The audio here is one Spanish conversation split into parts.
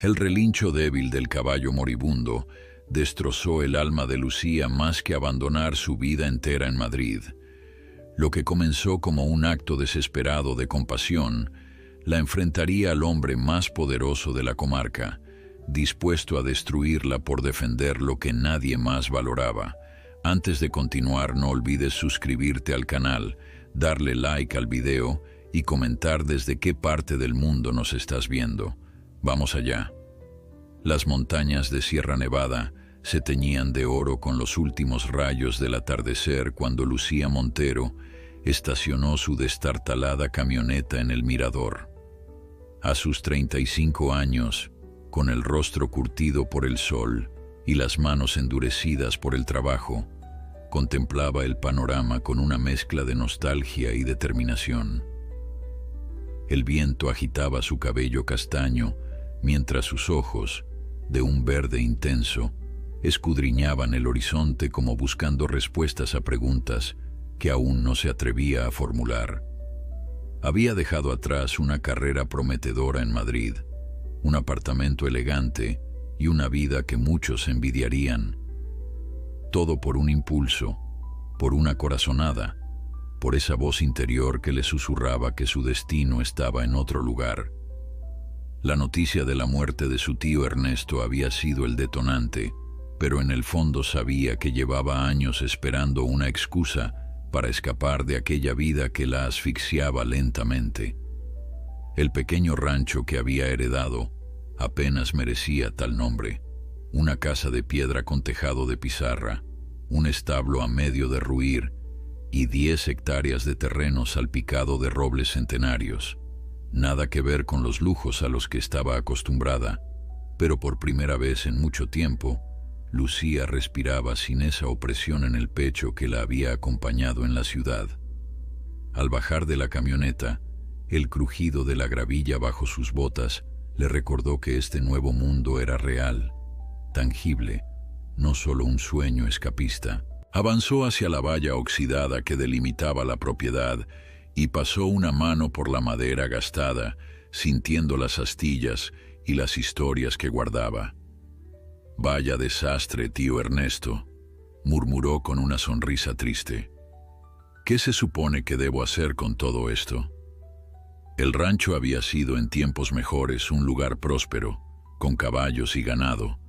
El relincho débil del caballo moribundo destrozó el alma de Lucía más que abandonar su vida entera en Madrid. Lo que comenzó como un acto desesperado de compasión, la enfrentaría al hombre más poderoso de la comarca, dispuesto a destruirla por defender lo que nadie más valoraba. Antes de continuar, no olvides suscribirte al canal, darle like al video y comentar desde qué parte del mundo nos estás viendo. Vamos allá. Las montañas de Sierra Nevada se teñían de oro con los últimos rayos del atardecer cuando Lucía Montero estacionó su destartalada camioneta en el mirador. A sus 35 años, con el rostro curtido por el sol y las manos endurecidas por el trabajo, contemplaba el panorama con una mezcla de nostalgia y determinación. El viento agitaba su cabello castaño, mientras sus ojos, de un verde intenso, escudriñaban el horizonte como buscando respuestas a preguntas que aún no se atrevía a formular. Había dejado atrás una carrera prometedora en Madrid, un apartamento elegante y una vida que muchos envidiarían. Todo por un impulso, por una corazonada, por esa voz interior que le susurraba que su destino estaba en otro lugar. La noticia de la muerte de su tío Ernesto había sido el detonante, pero en el fondo sabía que llevaba años esperando una excusa para escapar de aquella vida que la asfixiaba lentamente. El pequeño rancho que había heredado apenas merecía tal nombre. Una casa de piedra con tejado de pizarra, un establo a medio derruir y 10 hectáreas de terreno salpicado de robles centenarios. Nada que ver con los lujos a los que estaba acostumbrada, pero por primera vez en mucho tiempo, Lucía respiraba sin esa opresión en el pecho que la había acompañado en la ciudad. Al bajar de la camioneta, el crujido de la gravilla bajo sus botas le recordó que este nuevo mundo era real, tangible, no solo un sueño escapista. Avanzó hacia la valla oxidada que delimitaba la propiedad y pasó una mano por la madera gastada, sintiendo las astillas y las historias que guardaba. «Vaya desastre, tío Ernesto», murmuró con una sonrisa triste. «¿Qué se supone que debo hacer con todo esto?» El rancho había sido en tiempos mejores un lugar próspero, con caballos y ganado,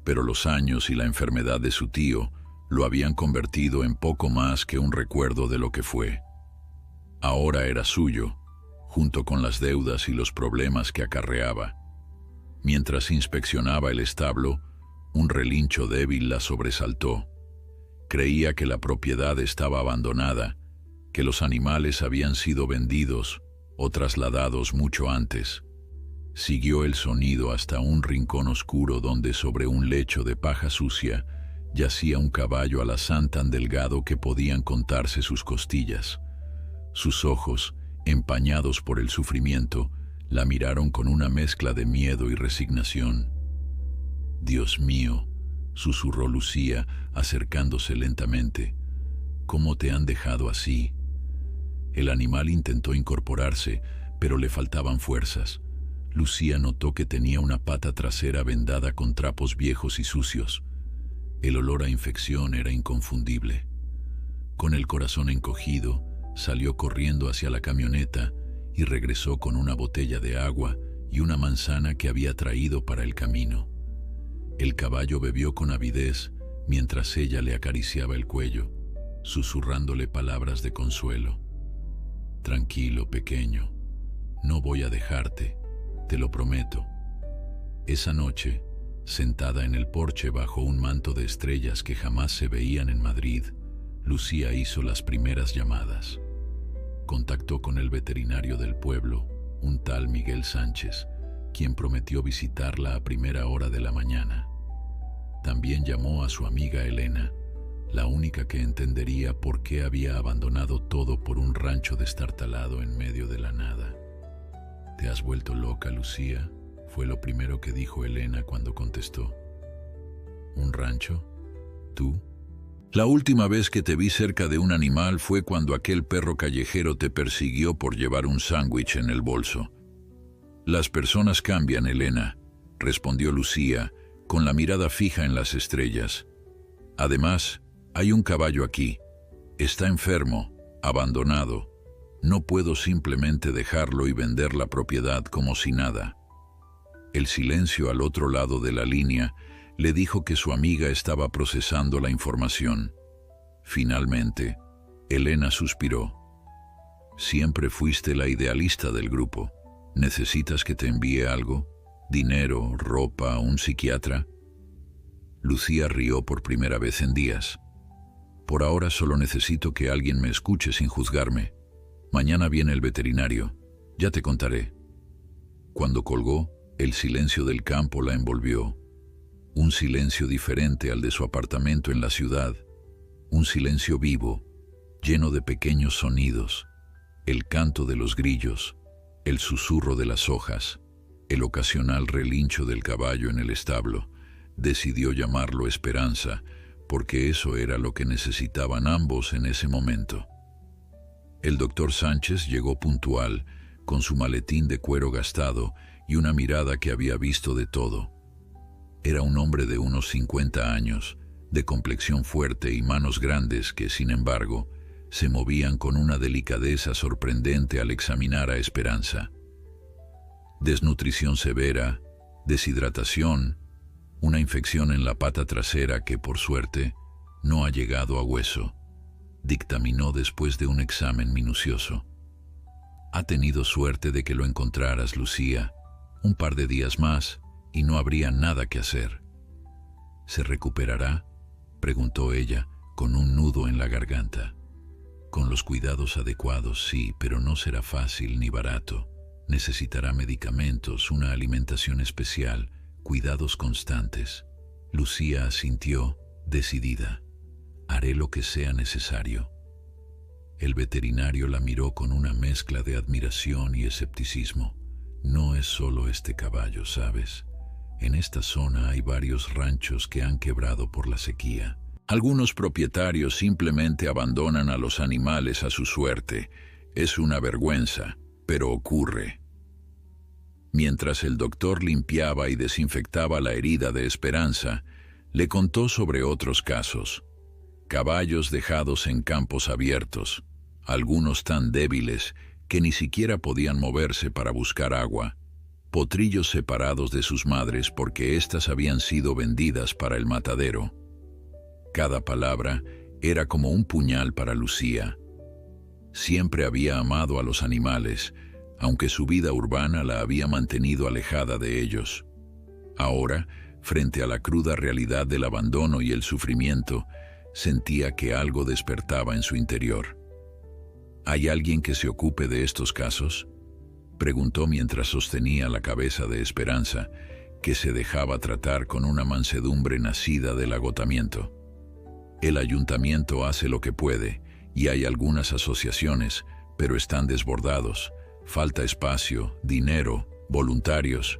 pero los años y la enfermedad de su tío lo habían convertido en poco más que un recuerdo de lo que fue. Ahora era suyo, junto con las deudas y los problemas que acarreaba. Mientras inspeccionaba el establo, un relincho débil la sobresaltó. Creía que la propiedad estaba abandonada, que los animales habían sido vendidos o trasladados mucho antes. Siguió el sonido hasta un rincón oscuro donde sobre un lecho de paja sucia yacía un caballo alazán tan delgado que podían contarse sus costillas. Sus ojos, empañados por el sufrimiento, la miraron con una mezcla de miedo y resignación. «Dios mío», susurró Lucía, acercándose lentamente, «¿cómo te han dejado así?» El animal intentó incorporarse, pero le faltaban fuerzas. Lucía notó que tenía una pata trasera vendada con trapos viejos y sucios. El olor a infección era inconfundible. Con el corazón encogido, salió corriendo hacia la camioneta y regresó con una botella de agua y una manzana que había traído para el camino. El caballo bebió con avidez mientras ella le acariciaba el cuello, susurrándole palabras de consuelo. «Tranquilo, pequeño, no voy a dejarte, te lo prometo». Esa noche, sentada en el porche bajo un manto de estrellas que jamás se veían en Madrid, Lucía hizo las primeras llamadas. Contactó con el veterinario del pueblo, un tal Miguel Sánchez, quien prometió visitarla a primera hora de la mañana. También llamó a su amiga Elena, la única que entendería por qué había abandonado todo por un rancho destartalado en medio de la nada. «¿Te has vuelto loca, Lucía?», fue lo primero que dijo Elena cuando contestó. «¿Un rancho? ¿Tú? La última vez que te vi cerca de un animal fue cuando aquel perro callejero te persiguió por llevar un sándwich en el bolso. Las personas cambian, Elena, respondió Lucía, con la mirada fija en las estrellas. Además, hay un caballo aquí. Está enfermo, abandonado. No puedo simplemente dejarlo y vender la propiedad como si nada. El silencio al otro lado de la línea le dijo que su amiga estaba procesando la información. Finalmente, Elena suspiró. Siempre fuiste la idealista del grupo. ¿Necesitas que te envíe algo? ¿Dinero, ropa, un psiquiatra? Lucía rió por primera vez en días. Por ahora solo necesito que alguien me escuche sin juzgarme. Mañana viene el veterinario. Ya te contaré. Cuando colgó, el silencio del campo la envolvió. Un silencio diferente al de su apartamento en la ciudad. Un silencio vivo, lleno de pequeños sonidos. El canto de los grillos, el susurro de las hojas, el ocasional relincho del caballo en el establo. Decidió llamarlo esperanza, porque eso era lo que necesitaban ambos en ese momento. El doctor Sánchez llegó puntual, con su maletín de cuero gastado y una mirada que había visto de todo. Era un hombre de unos 50 años, de complexión fuerte y manos grandes que, sin embargo, se movían con una delicadeza sorprendente al examinar a Esperanza. Desnutrición severa, deshidratación, una infección en la pata trasera que, por suerte, no ha llegado a hueso, dictaminó después de un examen minucioso. Ha tenido suerte de que lo encontraras, Lucía. Un par de días más y no habría nada que hacer. ¿Se recuperará?, preguntó ella, con un nudo en la garganta. Con los cuidados adecuados, sí, pero no será fácil ni barato. Necesitará medicamentos, una alimentación especial, cuidados constantes. Lucía asintió, decidida. Haré lo que sea necesario. El veterinario la miró con una mezcla de admiración y escepticismo. No es solo este caballo, ¿sabes? En esta zona hay varios ranchos que han quebrado por la sequía. Algunos propietarios simplemente abandonan a los animales a su suerte. Es una vergüenza, pero ocurre. Mientras el doctor limpiaba y desinfectaba la herida de Esperanza, le contó sobre otros casos. Caballos dejados en campos abiertos, algunos tan débiles que ni siquiera podían moverse para buscar agua, potrillos separados de sus madres porque éstas habían sido vendidas para el matadero. Cada palabra era como un puñal para Lucía. Siempre había amado a los animales, aunque su vida urbana la había mantenido alejada de ellos. Ahora, frente a la cruda realidad del abandono y el sufrimiento, sentía que algo despertaba en su interior. ¿Hay alguien que se ocupe de estos casos?, preguntó mientras sostenía la cabeza de Esperanza, que se dejaba tratar con una mansedumbre nacida del agotamiento. El ayuntamiento hace lo que puede, y hay algunas asociaciones, pero están desbordados. Falta espacio, dinero, voluntarios.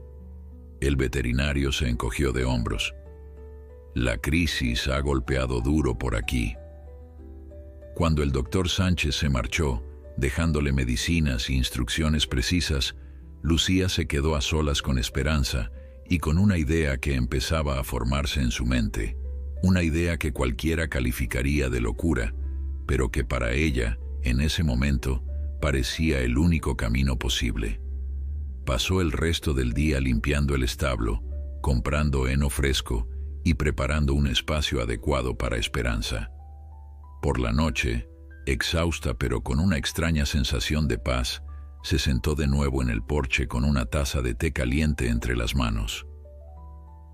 El veterinario se encogió de hombros. La crisis ha golpeado duro por aquí. Cuando el doctor Sánchez se marchó, dejándole medicinas e instrucciones precisas, Lucía se quedó a solas con Esperanza y con una idea que empezaba a formarse en su mente, una idea que cualquiera calificaría de locura, pero que para ella, en ese momento, parecía el único camino posible. Pasó el resto del día limpiando el establo, comprando heno fresco y preparando un espacio adecuado para Esperanza. Por la noche, exhausta pero con una extraña sensación de paz, se sentó de nuevo en el porche con una taza de té caliente entre las manos.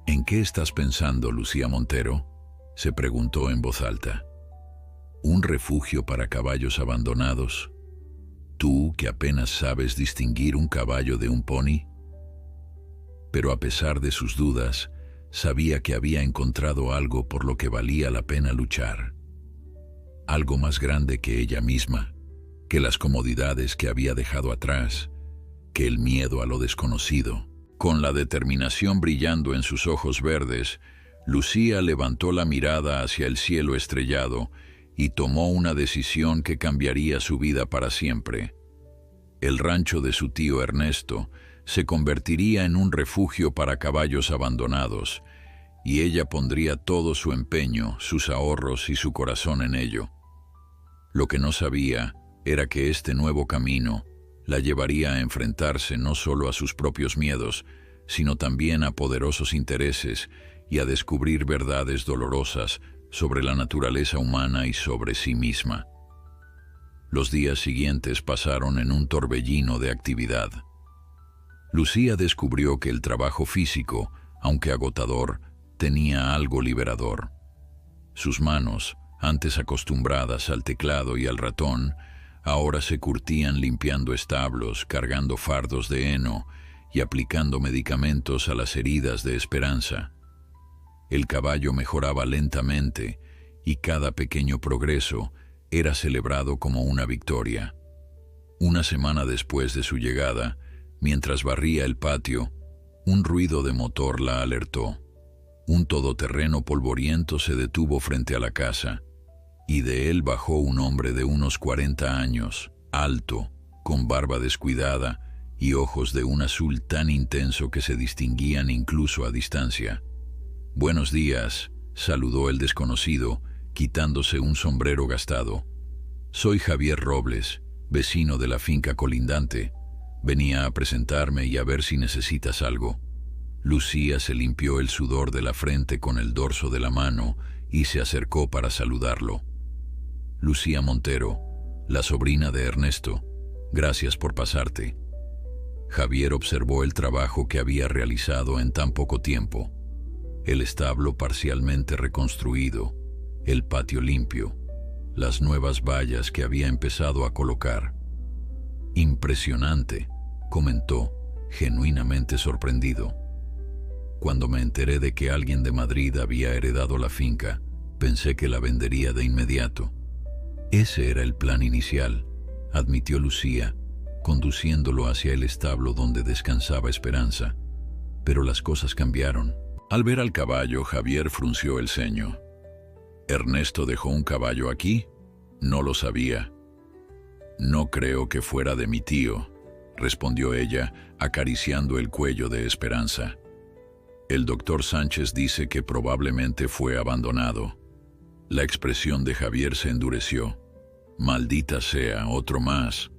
¿En qué estás pensando, Lucía Montero?, se preguntó en voz alta. ¿Un refugio para caballos abandonados? ¿Tú que apenas sabes distinguir un caballo de un pony? Pero a pesar de sus dudas, sabía que había encontrado algo por lo que valía la pena luchar. Algo más grande que ella misma, que las comodidades que había dejado atrás, que el miedo a lo desconocido. Con la determinación brillando en sus ojos verdes, Lucía levantó la mirada hacia el cielo estrellado y tomó una decisión que cambiaría su vida para siempre. El rancho de su tío Ernesto se convertiría en un refugio para caballos abandonados, y ella pondría todo su empeño, sus ahorros y su corazón en ello. Lo que no sabía era que este nuevo camino la llevaría a enfrentarse no solo a sus propios miedos, sino también a poderosos intereses y a descubrir verdades dolorosas sobre la naturaleza humana y sobre sí misma. Los días siguientes pasaron en un torbellino de actividad. Lucía descubrió que el trabajo físico, aunque agotador, tenía algo liberador. Sus manos, antes acostumbradas al teclado y al ratón, ahora se curtían limpiando establos, cargando fardos de heno y aplicando medicamentos a las heridas de Esperanza. El caballo mejoraba lentamente y cada pequeño progreso era celebrado como una victoria. Una semana después de su llegada, mientras barría el patio, un ruido de motor la alertó. Un todoterreno polvoriento se detuvo frente a la casa, y de él bajó un hombre de unos 40 años, alto, con barba descuidada y ojos de un azul tan intenso que se distinguían incluso a distancia. «Buenos días», saludó el desconocido, quitándose un sombrero gastado. «Soy Javier Robles, vecino de la finca colindante. Venía a presentarme y a ver si necesitas algo». Lucía se limpió el sudor de la frente con el dorso de la mano y se acercó para saludarlo. «Lucía Montero, la sobrina de Ernesto, gracias por pasarte». Javier observó el trabajo que había realizado en tan poco tiempo. El establo parcialmente reconstruido, el patio limpio, las nuevas vallas que había empezado a colocar. «Impresionante», comentó, genuinamente sorprendido. «Cuando me enteré de que alguien de Madrid había heredado la finca, pensé que la vendería de inmediato». «Ese era el plan inicial», admitió Lucía, conduciéndolo hacia el establo donde descansaba Esperanza. Pero las cosas cambiaron. Al ver al caballo, Javier frunció el ceño. «¿Ernesto dejó un caballo aquí? No lo sabía». «No creo que fuera de mi tío», respondió ella, acariciando el cuello de Esperanza. «El doctor Sánchez dice que probablemente fue abandonado». La expresión de Javier se endureció. «Maldita sea, otro más.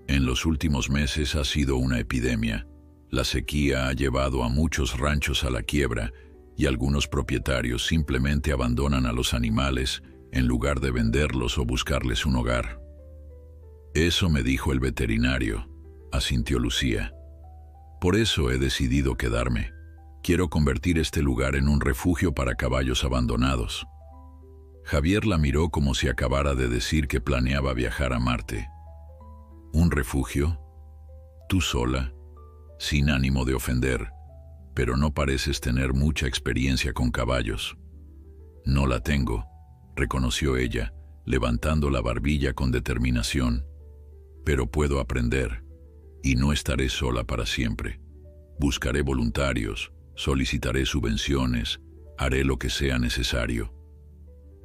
En los últimos meses ha sido una epidemia. La sequía ha llevado a muchos ranchos a la quiebra y algunos propietarios simplemente abandonan a los animales en lugar de venderlos o buscarles un hogar». «Eso me dijo el veterinario», asintió Lucía. «Por eso he decidido quedarme. Quiero convertir este lugar en un refugio para caballos abandonados». Javier la miró como si acabara de decir que planeaba viajar a Marte. «¿Un refugio? ¿Tú sola? Sin ánimo de ofender, pero no pareces tener mucha experiencia con caballos». «No la tengo», reconoció ella, levantando la barbilla con determinación. «Pero puedo aprender, y no estaré sola para siempre. Buscaré voluntarios, solicitaré subvenciones, haré lo que sea necesario».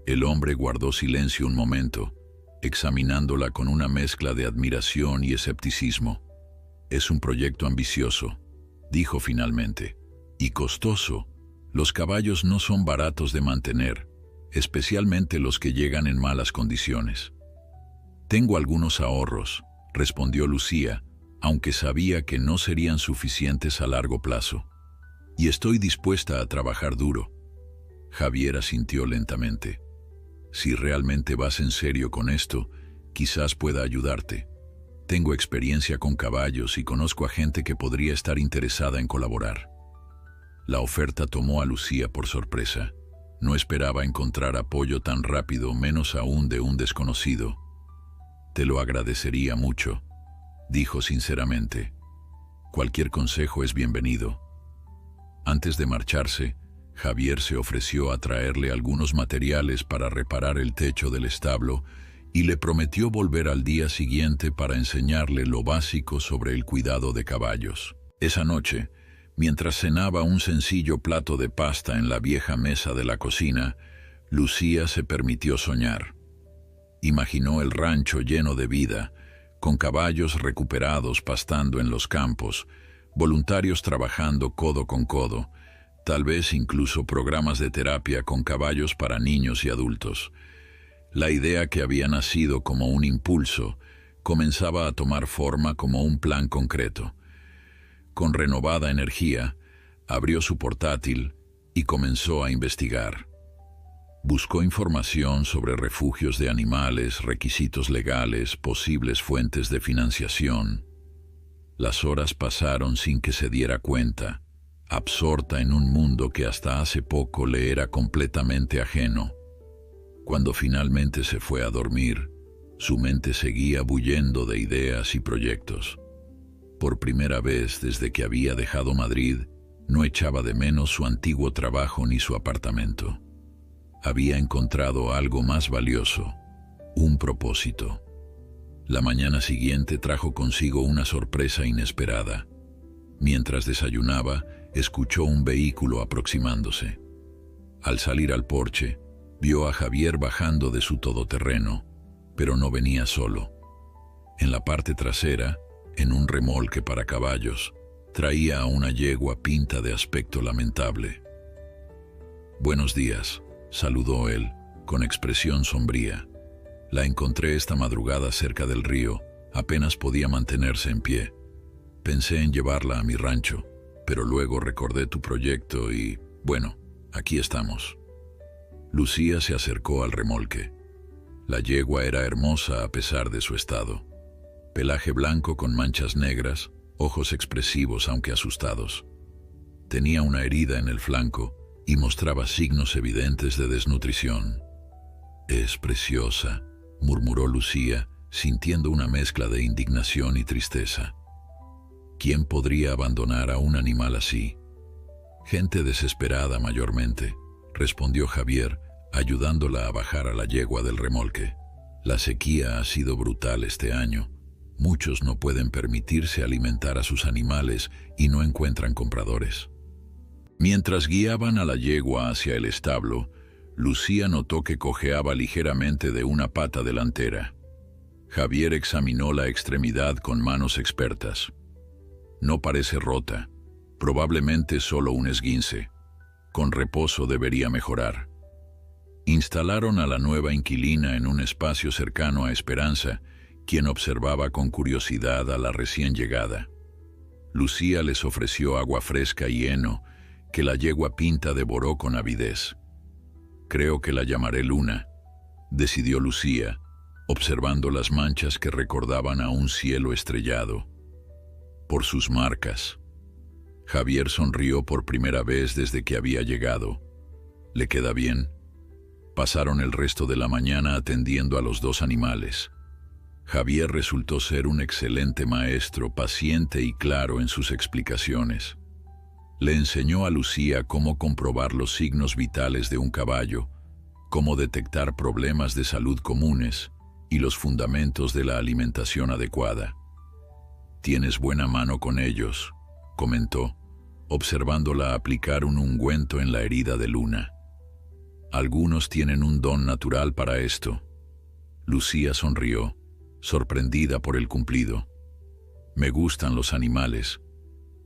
El hombre guardó silencio un momento, examinándola con una mezcla de admiración y escepticismo. «Es un proyecto ambicioso», dijo finalmente, «y costoso. Los caballos no son baratos de mantener, especialmente los que llegan en malas condiciones». «Tengo algunos ahorros», respondió Lucía, aunque sabía que no serían suficientes a largo plazo. «Y estoy dispuesta a trabajar duro». Javier asintió lentamente. «Si realmente vas en serio con esto, quizás pueda ayudarte. Tengo experiencia con caballos y conozco a gente que podría estar interesada en colaborar». La oferta tomó a Lucía por sorpresa. No esperaba encontrar apoyo tan rápido, menos aún de un desconocido. «Te lo agradecería mucho», dijo sinceramente. «Cualquier consejo es bienvenido». Antes de marcharse, Javier se ofreció a traerle algunos materiales para reparar el techo del establo y le prometió volver al día siguiente para enseñarle lo básico sobre el cuidado de caballos. Esa noche, mientras cenaba un sencillo plato de pasta en la vieja mesa de la cocina, Lucía se permitió soñar. Imaginó el rancho lleno de vida, con caballos recuperados pastando en los campos, voluntarios trabajando codo con codo, tal vez incluso programas de terapia con caballos para niños y adultos. La idea que había nacido como un impulso comenzaba a tomar forma como un plan concreto. Con renovada energía, abrió su portátil y comenzó a investigar. Buscó información sobre refugios de animales, requisitos legales, posibles fuentes de financiación. Las horas pasaron sin que se diera cuenta, absorta en un mundo que hasta hace poco le era completamente ajeno. Cuando finalmente se fue a dormir, su mente seguía bullendo de ideas y proyectos. Por primera vez desde que había dejado Madrid, no echaba de menos su antiguo trabajo ni su apartamento. Había encontrado algo más valioso, un propósito. La mañana siguiente trajo consigo una sorpresa inesperada. Mientras desayunaba, escuchó un vehículo aproximándose. Al salir al porche, vio a Javier bajando de su todoterreno, pero no venía solo. En la parte trasera, en un remolque para caballos, traía a una yegua pinta de aspecto lamentable. «Buenos días», saludó él, con expresión sombría. «La encontré esta madrugada cerca del río, apenas podía mantenerse en pie. Pensé en llevarla a mi rancho, pero luego recordé tu proyecto y, bueno, aquí estamos». Lucía se acercó al remolque. La yegua era hermosa a pesar de su estado. Pelaje blanco con manchas negras, ojos expresivos aunque asustados. Tenía una herida en el flanco y mostraba signos evidentes de desnutrición. «Es preciosa», murmuró Lucía, sintiendo una mezcla de indignación y tristeza. ¿Quién podría abandonar a un animal así? Gente desesperada mayormente, respondió Javier, ayudándola a bajar a la yegua del remolque. La sequía ha sido brutal este año. Muchos no pueden permitirse alimentar a sus animales y no encuentran compradores. Mientras guiaban a la yegua hacia el establo, Lucía notó que cojeaba ligeramente de una pata delantera. Javier examinó la extremidad con manos expertas. No parece rota, probablemente solo un esguince. Con reposo debería mejorar. Instalaron a la nueva inquilina en un espacio cercano a Esperanza, quien observaba con curiosidad a la recién llegada. Lucía les ofreció agua fresca y heno, que la yegua pinta devoró con avidez. «Creo que la llamaré Luna», decidió Lucía, observando las manchas que recordaban a un cielo estrellado. «Por sus marcas». Javier sonrió por primera vez desde que había llegado. «¿Le queda bien?» Pasaron el resto de la mañana atendiendo a los dos animales. Javier resultó ser un excelente maestro, paciente y claro en sus explicaciones. Le enseñó a Lucía cómo comprobar los signos vitales de un caballo, cómo detectar problemas de salud comunes y los fundamentos de la alimentación adecuada. «Tienes buena mano con ellos», comentó, observándola aplicar un ungüento en la herida de Luna. «Algunos tienen un don natural para esto». Lucía sonrió, sorprendida por el cumplido. «Me gustan los animales.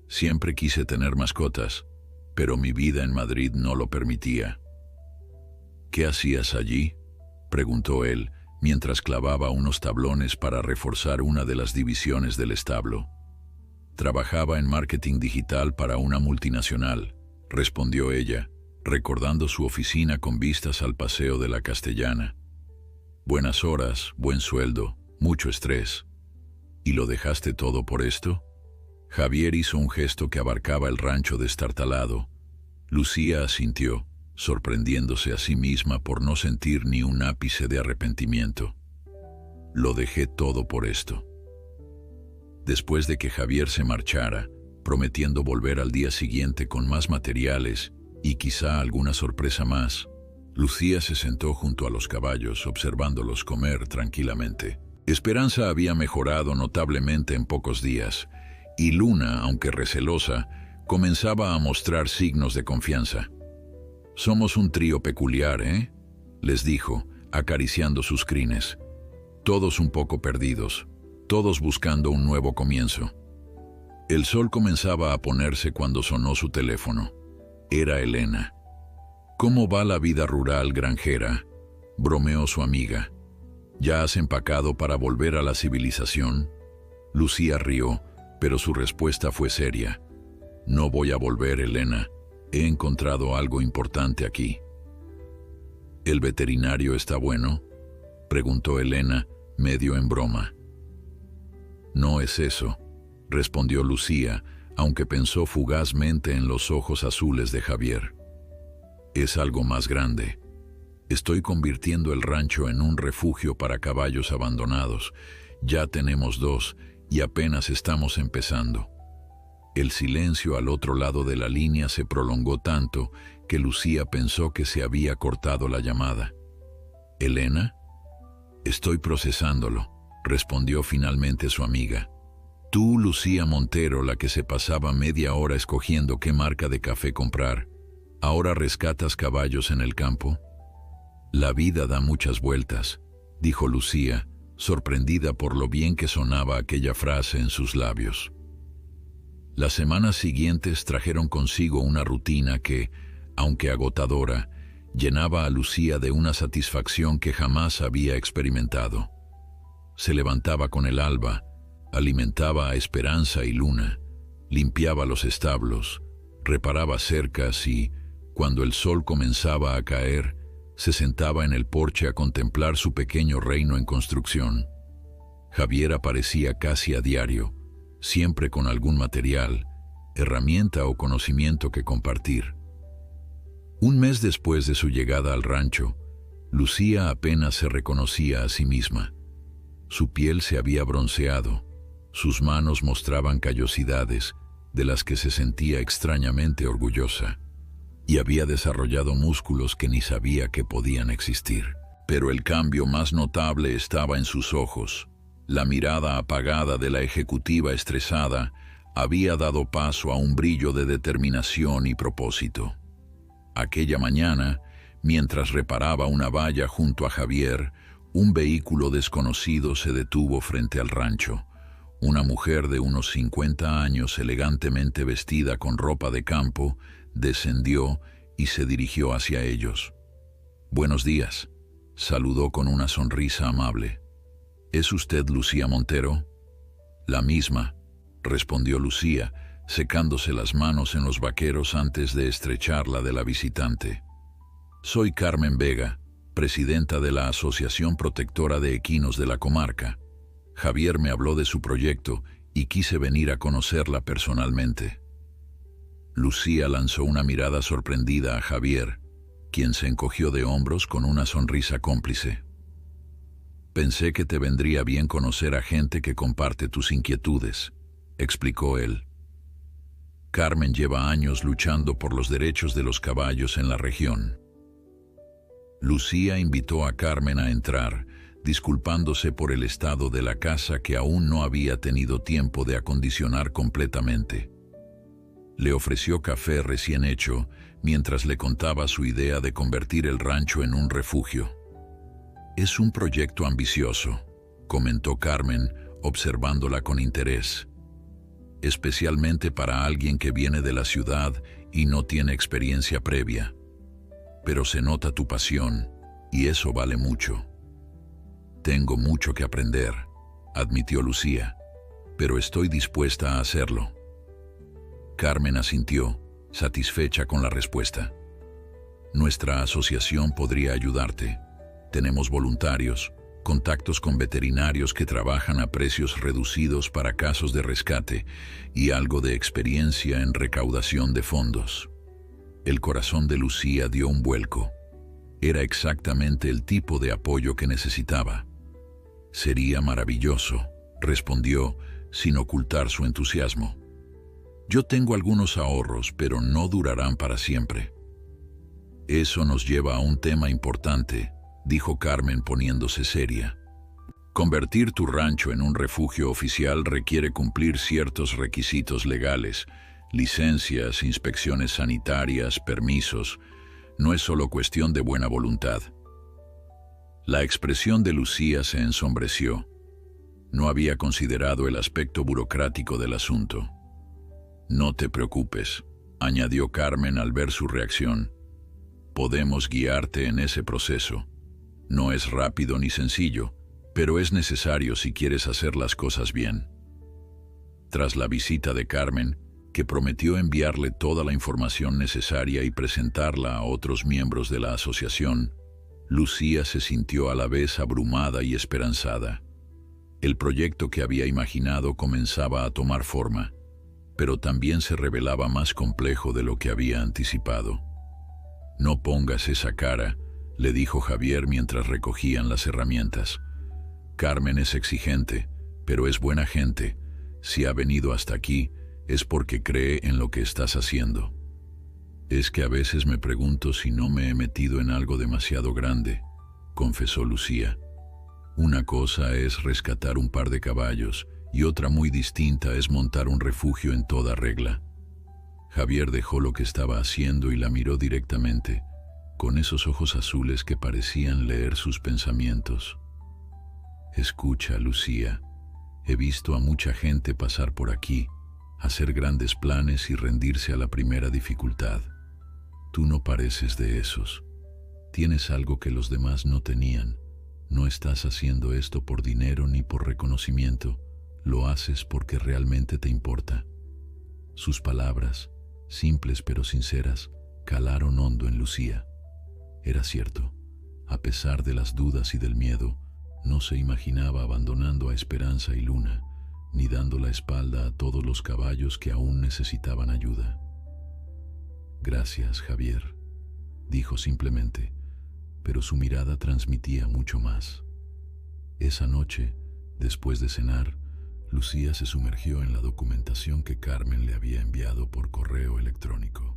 Siempre quise tener mascotas, pero mi vida en Madrid no lo permitía». «¿Qué hacías allí?», preguntó él, mientras clavaba unos tablones para reforzar una de las divisiones del establo. «Trabajaba en marketing digital para una multinacional», respondió ella, recordando su oficina con vistas al Paseo de la Castellana. «Buenas horas, buen sueldo, mucho estrés. ¿Y lo dejaste todo por esto?». Javier hizo un gesto que abarcaba el rancho destartalado. Lucía asintió, sorprendiéndose a sí misma por no sentir ni un ápice de arrepentimiento. «Lo dejé todo por esto». Después de que Javier se marchara, prometiendo volver al día siguiente con más materiales y quizá alguna sorpresa más, Lucía se sentó junto a los caballos observándolos comer tranquilamente. Esperanza había mejorado notablemente en pocos días, y Luna, aunque recelosa, comenzaba a mostrar signos de confianza. «Somos un trío peculiar, ¿eh?», les dijo, acariciando sus crines. «Todos un poco perdidos, todos buscando un nuevo comienzo». El sol comenzaba a ponerse cuando sonó su teléfono. Era Elena. «¿Cómo va la vida rural granjera?», bromeó su amiga. «¿Ya has empacado para volver a la civilización?». Lucía rió, pero su respuesta fue seria. «No voy a volver, Elena. He encontrado algo importante aquí». «¿El veterinario está bueno?», preguntó Elena, medio en broma. «No es eso», respondió Lucía, aunque pensó fugazmente en los ojos azules de Javier. «Es algo más grande. Estoy convirtiendo el rancho en un refugio para caballos abandonados. Ya tenemos 2 y apenas estamos empezando». El silencio al otro lado de la línea se prolongó tanto que Lucía pensó que se había cortado la llamada. «¿Elena?». «Estoy procesándolo», respondió finalmente su amiga. «Tú, Lucía Montero, la que se pasaba media hora escogiendo qué marca de café comprar, ¿ahora rescatas caballos en el campo?». «La vida da muchas vueltas», dijo Lucía, sorprendida por lo bien que sonaba aquella frase en sus labios. Las semanas siguientes trajeron consigo una rutina que, aunque agotadora, llenaba a Lucía de una satisfacción que jamás había experimentado. Se levantaba con el alba, alimentaba a Esperanza y Luna, limpiaba los establos, reparaba cercas y, cuando el sol comenzaba a caer, se sentaba en el porche a contemplar su pequeño reino en construcción. Javier aparecía casi a diario, siempre con algún material, herramienta o conocimiento que compartir. Un mes después de su llegada al rancho, Lucía apenas se reconocía a sí misma. Su piel se había bronceado, sus manos mostraban callosidades de las que se sentía extrañamente orgullosa, y había desarrollado músculos que ni sabía que podían existir. Pero el cambio más notable estaba en sus ojos. La mirada apagada de la ejecutiva estresada había dado paso a un brillo de determinación y propósito. Aquella mañana, mientras reparaba una valla junto a Javier, un vehículo desconocido se detuvo frente al rancho. Una mujer de unos 50 años, elegantemente vestida con ropa de campo, descendió y se dirigió hacia ellos. «Buenos días», saludó con una sonrisa amable. «¿Es usted Lucía Montero?». «La misma», respondió Lucía, secándose las manos en los vaqueros antes de estrechar la de la visitante. «Soy Carmen Vega, presidenta de la Asociación Protectora de Equinos de la comarca. Javier me habló de su proyecto y quise venir a conocerla personalmente». Lucía lanzó una mirada sorprendida a Javier, quien se encogió de hombros con una sonrisa cómplice. «Pensé que te vendría bien conocer a gente que comparte tus inquietudes», explicó él. «Carmen lleva años luchando por los derechos de los caballos en la región». Lucía invitó a Carmen a entrar, disculpándose por el estado de la casa que aún no había tenido tiempo de acondicionar completamente. Le ofreció café recién hecho mientras le contaba su idea de convertir el rancho en un refugio. «Es un proyecto ambicioso», comentó Carmen, observándola con interés. «Especialmente para alguien que viene de la ciudad y no tiene experiencia previa. Pero se nota tu pasión, y eso vale mucho». «Tengo mucho que aprender», admitió Lucía, «pero estoy dispuesta a hacerlo». Carmen asintió, satisfecha con la respuesta. «Nuestra asociación podría ayudarte. Tenemos voluntarios, contactos con veterinarios que trabajan a precios reducidos para casos de rescate y algo de experiencia en recaudación de fondos». El corazón de Lucía dio un vuelco. Era exactamente el tipo de apoyo que necesitaba. «Sería maravilloso», respondió, sin ocultar su entusiasmo. «Yo tengo algunos ahorros, pero no durarán para siempre». «Eso nos lleva a un tema importante», dijo Carmen poniéndose seria. «Convertir tu rancho en un refugio oficial requiere cumplir ciertos requisitos legales, licencias, inspecciones sanitarias, permisos. No es solo cuestión de buena voluntad». La expresión de Lucía se ensombreció. No había considerado el aspecto burocrático del asunto. No te preocupes, añadió Carmen al ver su reacción. Podemos guiarte en ese proceso. No es rápido ni sencillo, pero es necesario si quieres hacer las cosas bien. Tras la visita de Carmen, que prometió enviarle toda la información necesaria y presentarla a otros miembros de la asociación, Lucía se sintió a la vez abrumada y esperanzada. El proyecto que había imaginado comenzaba a tomar forma, pero también se revelaba más complejo de lo que había anticipado. «No pongas esa cara», le dijo Javier mientras recogían las herramientas. «Carmen es exigente, pero es buena gente. Si ha venido hasta aquí, es porque cree en lo que estás haciendo». «Es que a veces me pregunto si no me he metido en algo demasiado grande», confesó Lucía. «Una cosa es rescatar un par de caballos y otra muy distinta es montar un refugio en toda regla». Javier dejó lo que estaba haciendo y la miró directamente, con esos ojos azules que parecían leer sus pensamientos. «Escucha, Lucía, he visto a mucha gente pasar por aquí, hacer grandes planes y rendirse a la primera dificultad. Tú no pareces de esos. Tienes algo que los demás no tenían. No estás haciendo esto por dinero ni por reconocimiento. Lo haces porque realmente te importa». Sus palabras, simples pero sinceras, calaron hondo en Lucía. Era cierto. A pesar de las dudas y del miedo, no se imaginaba abandonando a Esperanza y Luna, ni dando la espalda a todos los caballos que aún necesitaban ayuda. «Gracias, Javier», dijo simplemente, pero su mirada transmitía mucho más. Esa noche, después de cenar, Lucía se sumergió en la documentación que Carmen le había enviado por correo electrónico.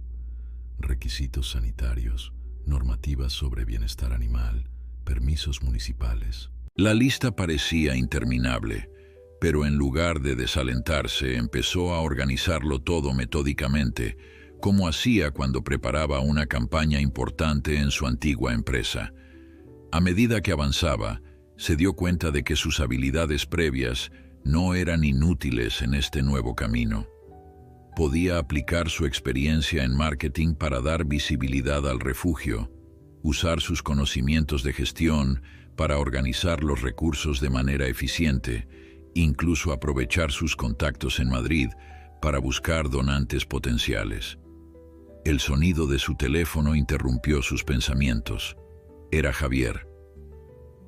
Requisitos sanitarios, normativas sobre bienestar animal, permisos municipales. La lista parecía interminable, pero en lugar de desalentarse, empezó a organizarlo todo metódicamente, como hacía cuando preparaba una campaña importante en su antigua empresa. A medida que avanzaba, se dio cuenta de que sus habilidades previas no eran inútiles en este nuevo camino. Podía aplicar su experiencia en marketing para dar visibilidad al refugio, usar sus conocimientos de gestión para organizar los recursos de manera eficiente, incluso aprovechar sus contactos en Madrid para buscar donantes potenciales. El sonido de su teléfono interrumpió sus pensamientos. Era Javier.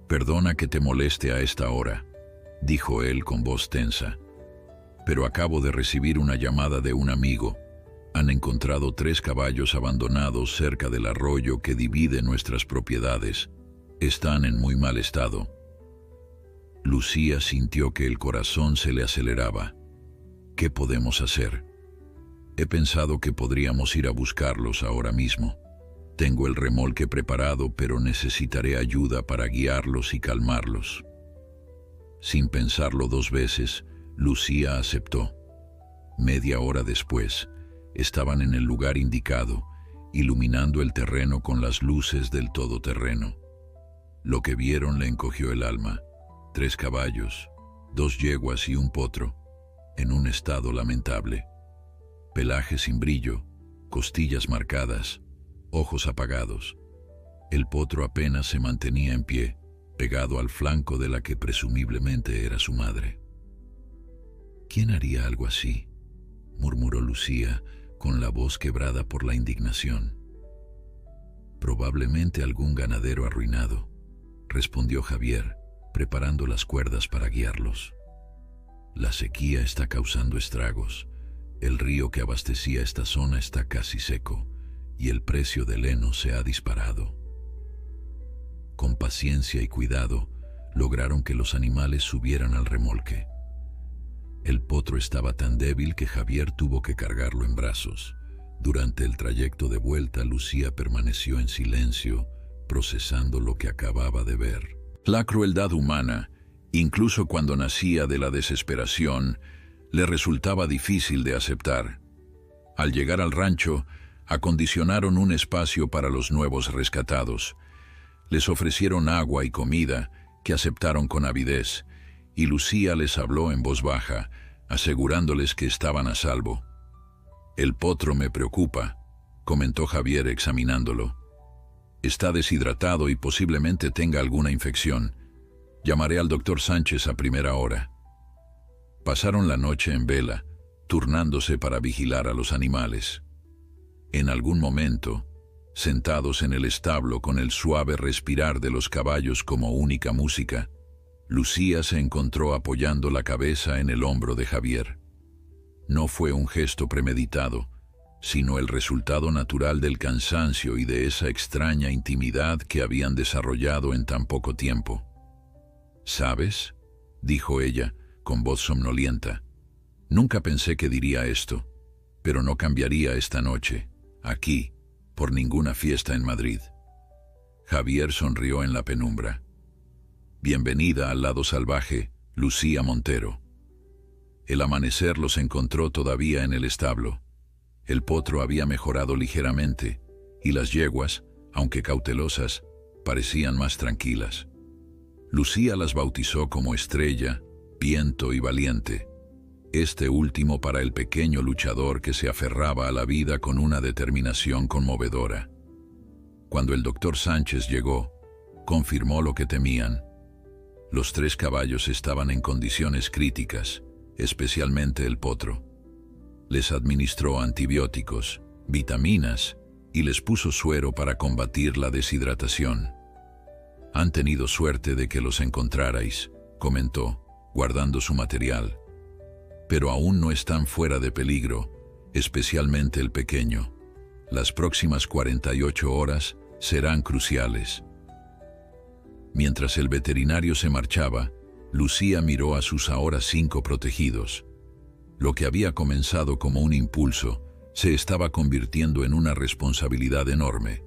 «Perdona que te moleste a esta hora», dijo él con voz tensa, «pero acabo de recibir una llamada de un amigo. Han encontrado 3 caballos abandonados cerca del arroyo que divide nuestras propiedades. Están en muy mal estado». Lucía sintió que el corazón se le aceleraba. «¿Qué podemos hacer?» «He pensado que podríamos ir a buscarlos ahora mismo. Tengo el remolque preparado, pero necesitaré ayuda para guiarlos y calmarlos». Sin pensarlo 2 veces, Lucía aceptó. Media hora después, estaban en el lugar indicado, iluminando el terreno con las luces del todoterreno. Lo que vieron le encogió el alma. 3 caballos, 2 yeguas y un potro, en un estado lamentable. Pelaje sin brillo, costillas marcadas, ojos apagados. El potro apenas se mantenía en pie, pegado al flanco de la que presumiblemente era su madre. «¿Quién haría algo así?», murmuró Lucía, con la voz quebrada por la indignación. «Probablemente algún ganadero arruinado», respondió Javier, preparando las cuerdas para guiarlos. «La sequía está causando estragos. El río que abastecía esta zona está casi seco, y el precio del heno se ha disparado». Con paciencia y cuidado, lograron que los animales subieran al remolque. El potro estaba tan débil que Javier tuvo que cargarlo en brazos. Durante el trayecto de vuelta, Lucía permaneció en silencio, procesando lo que acababa de ver. La crueldad humana, incluso cuando nacía de la desesperación, le resultaba difícil de aceptar. Al llegar al rancho, acondicionaron un espacio para los nuevos rescatados. Les ofrecieron agua y comida, que aceptaron con avidez, y Lucía les habló en voz baja, asegurándoles que estaban a salvo. El potro me preocupa, comentó Javier examinándolo. Está deshidratado y posiblemente tenga alguna infección. Llamaré al doctor Sánchez a primera hora. Pasaron la noche en vela, turnándose para vigilar a los animales. En algún momento, sentados en el establo con el suave respirar de los caballos como única música, Lucía se encontró apoyando la cabeza en el hombro de Javier. No fue un gesto premeditado, sino el resultado natural del cansancio y de esa extraña intimidad que habían desarrollado en tan poco tiempo. «¿Sabes?», dijo ella, con voz somnolienta. «Nunca pensé que diría esto, pero no cambiaría esta noche, aquí, por ninguna fiesta en Madrid». Javier sonrió en la penumbra. «Bienvenida al lado salvaje, Lucía Montero». El amanecer los encontró todavía en el establo. El potro había mejorado ligeramente, y las yeguas, aunque cautelosas, parecían más tranquilas. Lucía las bautizó como Estrella, Viento y Valiente, este último para el pequeño luchador que se aferraba a la vida con una determinación conmovedora. Cuando el doctor Sánchez llegó, confirmó lo que temían. Los 3 caballos estaban en condiciones críticas, especialmente el potro. Les administró antibióticos, vitaminas y les puso suero para combatir la deshidratación. «Han tenido suerte de que los encontrarais», comentó, guardando su material. «Pero aún no están fuera de peligro, especialmente el pequeño. Las próximas 48 horas serán cruciales». Mientras el veterinario se marchaba, Lucía miró a sus ahora 5 protegidos. Lo que había comenzado como un impulso se estaba convirtiendo en una responsabilidad enorme.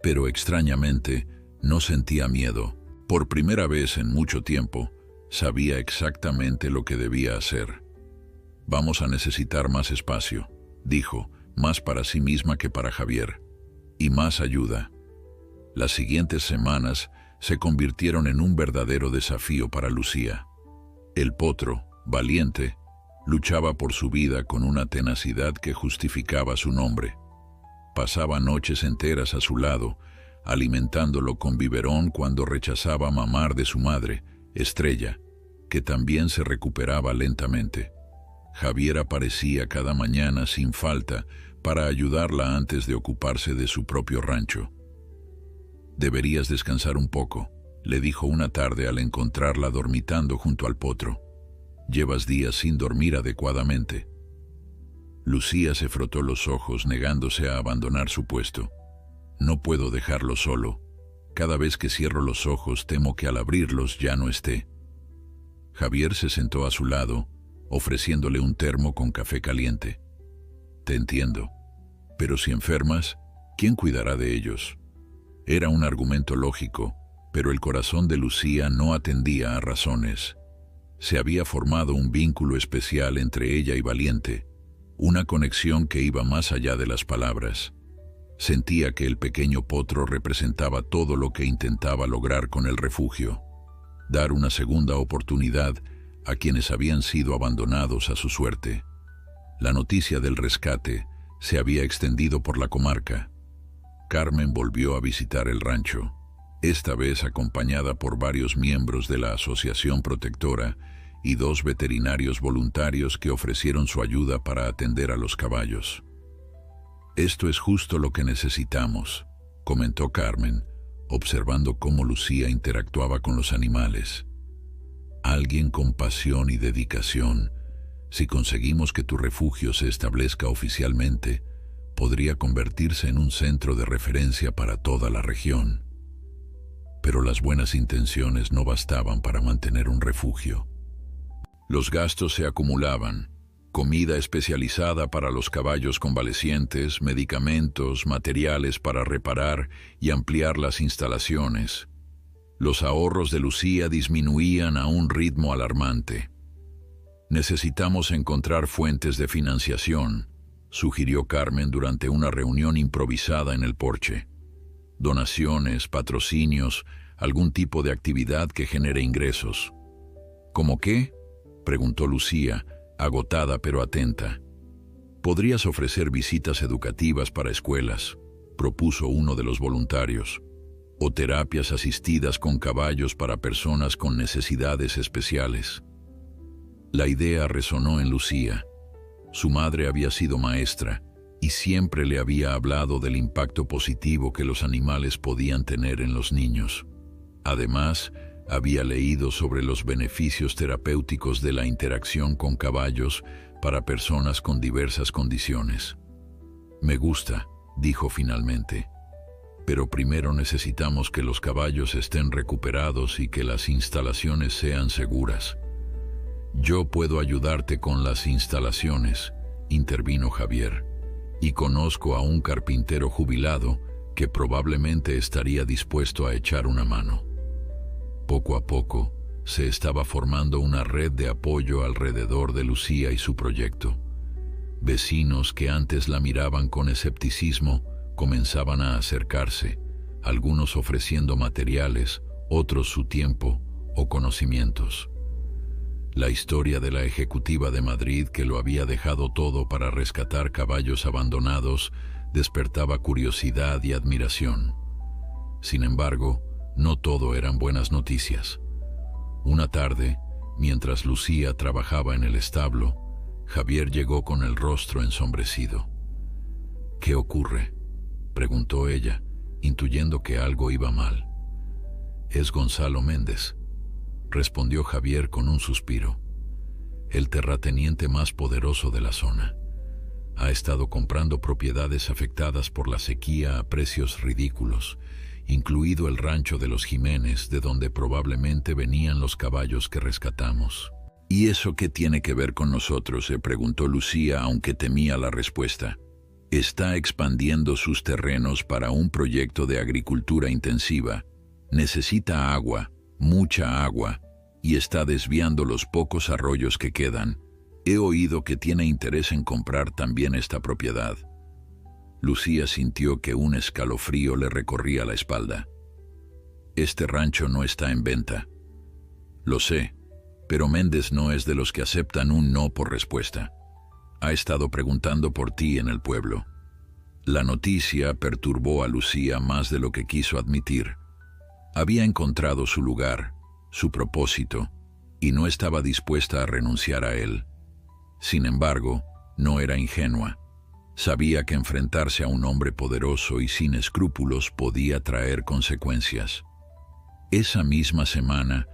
Pero extrañamente, no sentía miedo. Por primera vez en mucho tiempo, sabía exactamente lo que debía hacer. «Vamos a necesitar más espacio», dijo, más para sí misma que para Javier. «Y más ayuda». Las siguientes semanas se convirtieron en un verdadero desafío para Lucía. El potro, Valiente, luchaba por su vida con una tenacidad que justificaba su nombre. Pasaba noches enteras a su lado, alimentándolo con biberón cuando rechazaba mamar de su madre, Estrella, que también se recuperaba lentamente. Javier aparecía cada mañana sin falta para ayudarla antes de ocuparse de su propio rancho. «Deberías descansar un poco», le dijo una tarde al encontrarla dormitando junto al potro. «Llevas días sin dormir adecuadamente». Lucía se frotó los ojos negándose a abandonar su puesto. «No puedo dejarlo solo. Cada vez que cierro los ojos temo que al abrirlos ya no esté». Javier se sentó a su lado, ofreciéndole un termo con café caliente. «Te entiendo. Pero si enfermas, ¿quién cuidará de ellos?». Era un argumento lógico, pero el corazón de Lucía no atendía a razones. Se había formado un vínculo especial entre ella y Valiente, una conexión que iba más allá de las palabras. Sentía que el pequeño potro representaba todo lo que intentaba lograr con el refugio: dar una segunda oportunidad a quienes habían sido abandonados a su suerte. La noticia del rescate se había extendido por la comarca. Carmen volvió a visitar el rancho, esta vez acompañada por varios miembros de la Asociación Protectora y 2 veterinarios voluntarios que ofrecieron su ayuda para atender a los caballos. «Esto es justo lo que necesitamos», comentó Carmen, observando cómo Lucía interactuaba con los animales. «Alguien con pasión y dedicación. Si conseguimos que tu refugio se establezca oficialmente, podría convertirse en un centro de referencia para toda la región». Pero las buenas intenciones no bastaban para mantener un refugio. Los gastos se acumulaban: comida especializada para los caballos convalecientes, medicamentos, materiales para reparar y ampliar las instalaciones. Los ahorros de Lucía disminuían a un ritmo alarmante. «Necesitamos encontrar fuentes de financiación», sugirió Carmen durante una reunión improvisada en el porche. «Donaciones, patrocinios, algún tipo de actividad que genere ingresos». «¿Cómo qué?», preguntó Lucía, agotada pero atenta. Podrías ofrecer visitas educativas para escuelas, propuso uno de los voluntarios, o terapias asistidas con caballos para personas con necesidades especiales. La idea resonó en Lucía. Su madre había sido maestra y siempre le había hablado del impacto positivo que los animales podían tener en los niños. Además, había leído sobre los beneficios terapéuticos de la interacción con caballos para personas con diversas condiciones. Me gusta, dijo finalmente, pero primero necesitamos que los caballos estén recuperados y que las instalaciones sean seguras. Yo puedo ayudarte con las instalaciones, intervino Javier, y conozco a un carpintero jubilado que probablemente estaría dispuesto a echar una mano. Poco a poco, se estaba formando una red de apoyo alrededor de Lucía y su proyecto. Vecinos que antes la miraban con escepticismo comenzaban a acercarse, algunos ofreciendo materiales, otros su tiempo o conocimientos. La historia de la ejecutiva de Madrid que lo había dejado todo para rescatar caballos abandonados despertaba curiosidad y admiración. Sin embargo, no todo eran buenas noticias. Una tarde, mientras Lucía trabajaba en el establo, Javier llegó con el rostro ensombrecido. «¿Qué ocurre?», preguntó ella, intuyendo que algo iba mal. «Es Gonzalo Méndez», respondió Javier con un suspiro. «El terrateniente más poderoso de la zona. Ha estado comprando propiedades afectadas por la sequía a precios ridículos, incluido el rancho de los Jiménez, de donde probablemente venían los caballos que rescatamos». «¿Y eso qué tiene que ver con nosotros?», se preguntó Lucía, aunque temía la respuesta. «Está expandiendo sus terrenos para un proyecto de agricultura intensiva. Necesita agua, mucha agua, y está desviando los pocos arroyos que quedan. He oído que tiene interés en comprar también esta propiedad». Lucía sintió que un escalofrío le recorría la espalda. «Este rancho no está en venta». «Lo sé, pero Méndez no es de los que aceptan un no por respuesta. Ha estado preguntando por ti en el pueblo». La noticia perturbó a Lucía más de lo que quiso admitir. Había encontrado su lugar, su propósito, y no estaba dispuesta a renunciar a él. Sin embargo, no era ingenua. Sabía que enfrentarse a un hombre poderoso y sin escrúpulos podía traer consecuencias. Esa misma semana,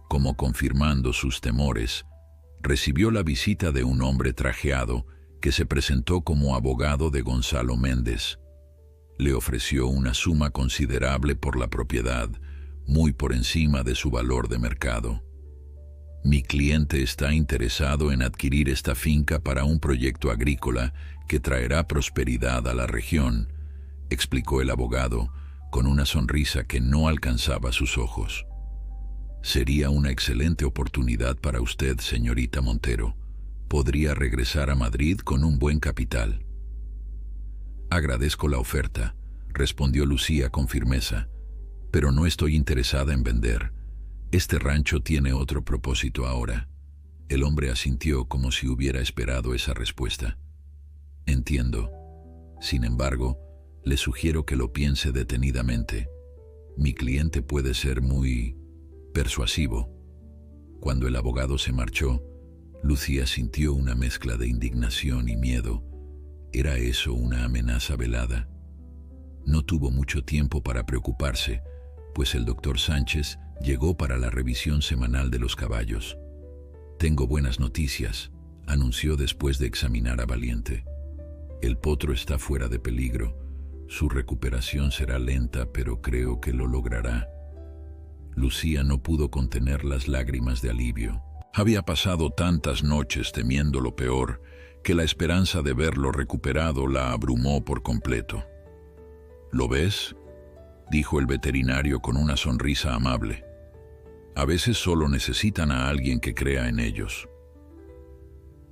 como confirmando sus temores, recibió la visita de un hombre trajeado que se presentó como abogado de Gonzalo Méndez. Le ofreció una suma considerable por la propiedad, muy por encima de su valor de mercado. «Mi cliente está interesado en adquirir esta finca para un proyecto agrícola que traerá prosperidad a la región», explicó el abogado, con una sonrisa que no alcanzaba sus ojos. «Sería una excelente oportunidad para usted, señorita Montero. Podría regresar a Madrid con un buen capital». «Agradezco la oferta», respondió Lucía con firmeza, «pero no estoy interesada en vender. Este rancho tiene otro propósito ahora». El hombre asintió como si hubiera esperado esa respuesta. «Entiendo. Sin embargo, le sugiero que lo piense detenidamente. Mi cliente puede ser muy persuasivo». Cuando el abogado se marchó, Lucía sintió una mezcla de indignación y miedo. ¿Era eso una amenaza velada? No tuvo mucho tiempo para preocuparse, pues el doctor Sánchez llegó para la revisión semanal de los caballos. «Tengo buenas noticias», anunció después de examinar a Valiente. «El potro está fuera de peligro. Su recuperación será lenta, pero creo que lo logrará». Lucía no pudo contener las lágrimas de alivio. Había pasado tantas noches temiendo lo peor que la esperanza de verlo recuperado la abrumó por completo. «¿Lo ves?», dijo el veterinario con una sonrisa amable. «A veces solo necesitan a alguien que crea en ellos».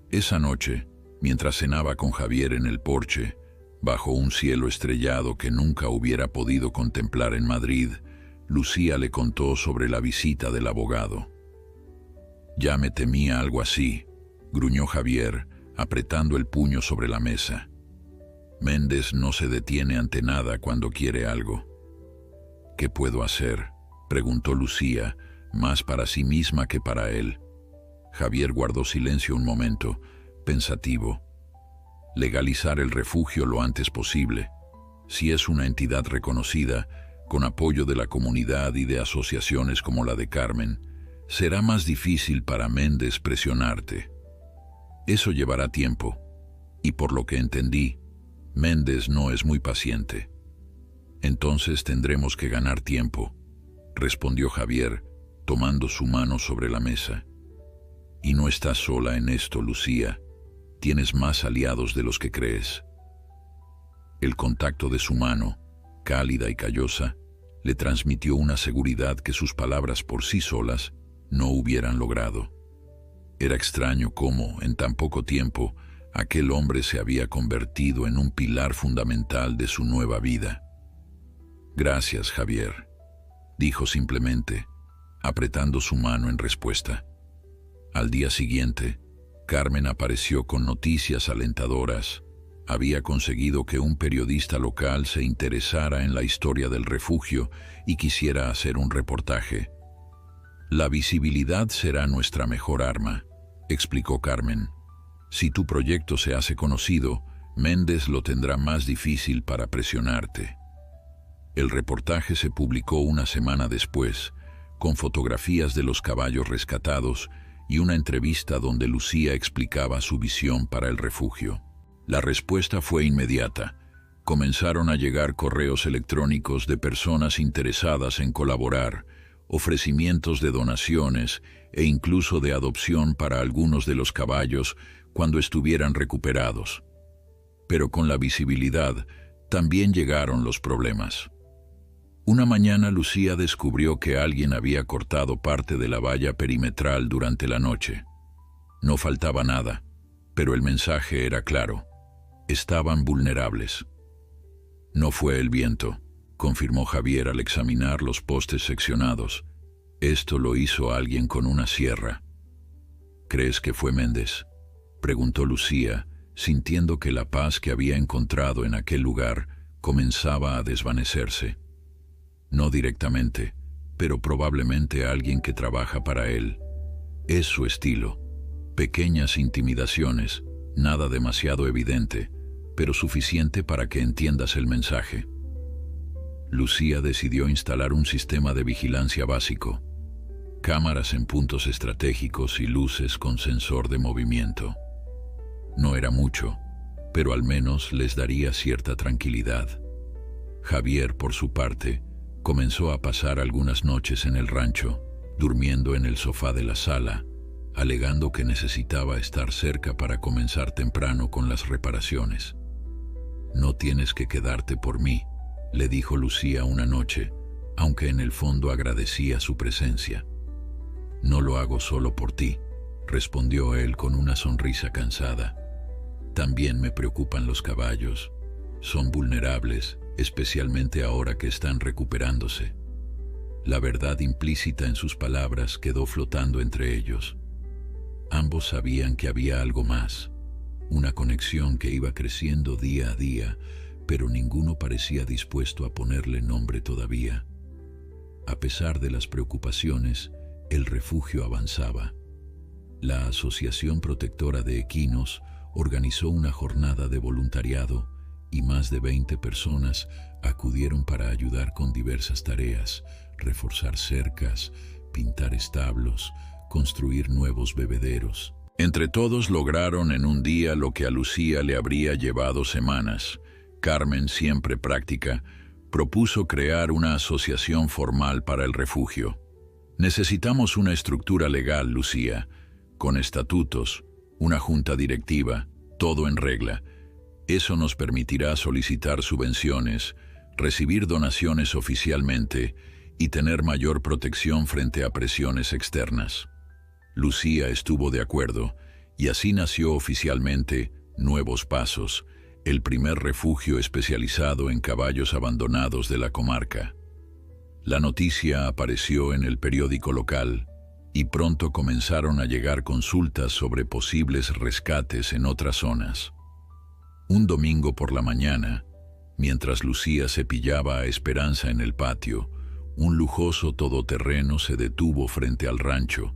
Esa noche, mientras cenaba con Javier en el porche, bajo un cielo estrellado que nunca hubiera podido contemplar en Madrid, Lucía le contó sobre la visita del abogado. «Ya me temía algo así», gruñó Javier, apretando el puño sobre la mesa. Méndez no se detiene ante nada cuando quiere algo. ¿Qué puedo hacer?, preguntó Lucía, más para sí misma que para él. Javier guardó silencio un momento, pensativo. Legalizar el refugio lo antes posible. Si es una entidad reconocida, con apoyo de la comunidad y de asociaciones como la de Carmen, será más difícil para Méndez presionarte. Eso llevará tiempo, y por lo que entendí, Méndez no es muy paciente. Entonces tendremos que ganar tiempo, respondió Javier, tomando su mano sobre la mesa. Y no estás sola en esto, Lucía. Tienes más aliados de los que crees. El contacto de su mano, cálida y callosa, le transmitió una seguridad que sus palabras por sí solas no hubieran logrado. Era extraño cómo, en tan poco tiempo, aquel hombre se había convertido en un pilar fundamental de su nueva vida. Gracias, Javier, dijo simplemente, apretando su mano en respuesta. Al día siguiente, Carmen apareció con noticias alentadoras. Había conseguido que un periodista local se interesara en la historia del refugio y quisiera hacer un reportaje. La visibilidad será nuestra mejor arma, explicó Carmen. Si tu proyecto se hace conocido, Méndez lo tendrá más difícil para presionarte. El reportaje se publicó una semana después, con fotografías de los caballos rescatados y una entrevista donde Lucía explicaba su visión para el refugio. La respuesta fue inmediata. Comenzaron a llegar correos electrónicos de personas interesadas en colaborar, ofrecimientos de donaciones e incluso de adopción para algunos de los caballos cuando estuvieran recuperados. Pero con la visibilidad también llegaron los problemas. Una mañana Lucía descubrió que alguien había cortado parte de la valla perimetral durante la noche. No faltaba nada, pero el mensaje era claro. Estaban vulnerables. No fue el viento, confirmó Javier al examinar los postes seccionados. Esto lo hizo alguien con una sierra. ¿Crees que fue Méndez?, preguntó Lucía, sintiendo que la paz que había encontrado en aquel lugar comenzaba a desvanecerse. No directamente, pero probablemente alguien que trabaja para él. Es su estilo. Pequeñas intimidaciones, nada demasiado evidente, pero suficiente para que entiendas el mensaje. Lucía decidió instalar un sistema de vigilancia básico, cámaras en puntos estratégicos y luces con sensor de movimiento. No era mucho, pero al menos les daría cierta tranquilidad. Javier, por su parte, comenzó a pasar algunas noches en el rancho, durmiendo en el sofá de la sala, alegando que necesitaba estar cerca para comenzar temprano con las reparaciones. «No tienes que quedarte por mí», le dijo Lucía una noche, aunque en el fondo agradecía su presencia. «No lo hago solo por ti», respondió él con una sonrisa cansada. «También me preocupan los caballos. Son vulnerables, especialmente ahora que están recuperándose». La verdad implícita en sus palabras quedó flotando entre ellos. Ambos sabían que había algo más, una conexión que iba creciendo día a día, pero ninguno parecía dispuesto a ponerle nombre todavía. A pesar de las preocupaciones, el refugio avanzaba. La Asociación Protectora de Equinos organizó una jornada de voluntariado y más de 20 personas acudieron para ayudar con diversas tareas: reforzar cercas, pintar establos, construir nuevos bebederos. Entre todos lograron en un día lo que a Lucía le habría llevado semanas. Carmen, siempre práctica, propuso crear una asociación formal para el refugio. «Necesitamos una estructura legal, Lucía, con estatutos, una junta directiva, todo en regla. Eso nos permitirá solicitar subvenciones, recibir donaciones oficialmente y tener mayor protección frente a presiones externas». Lucía estuvo de acuerdo, y así nació oficialmente Nuevos Pasos, el primer refugio especializado en caballos abandonados de la comarca. La noticia apareció en el periódico local, y pronto comenzaron a llegar consultas sobre posibles rescates en otras zonas. Un domingo por la mañana, mientras Lucía cepillaba a Esperanza en el patio, un lujoso todoterreno se detuvo frente al rancho.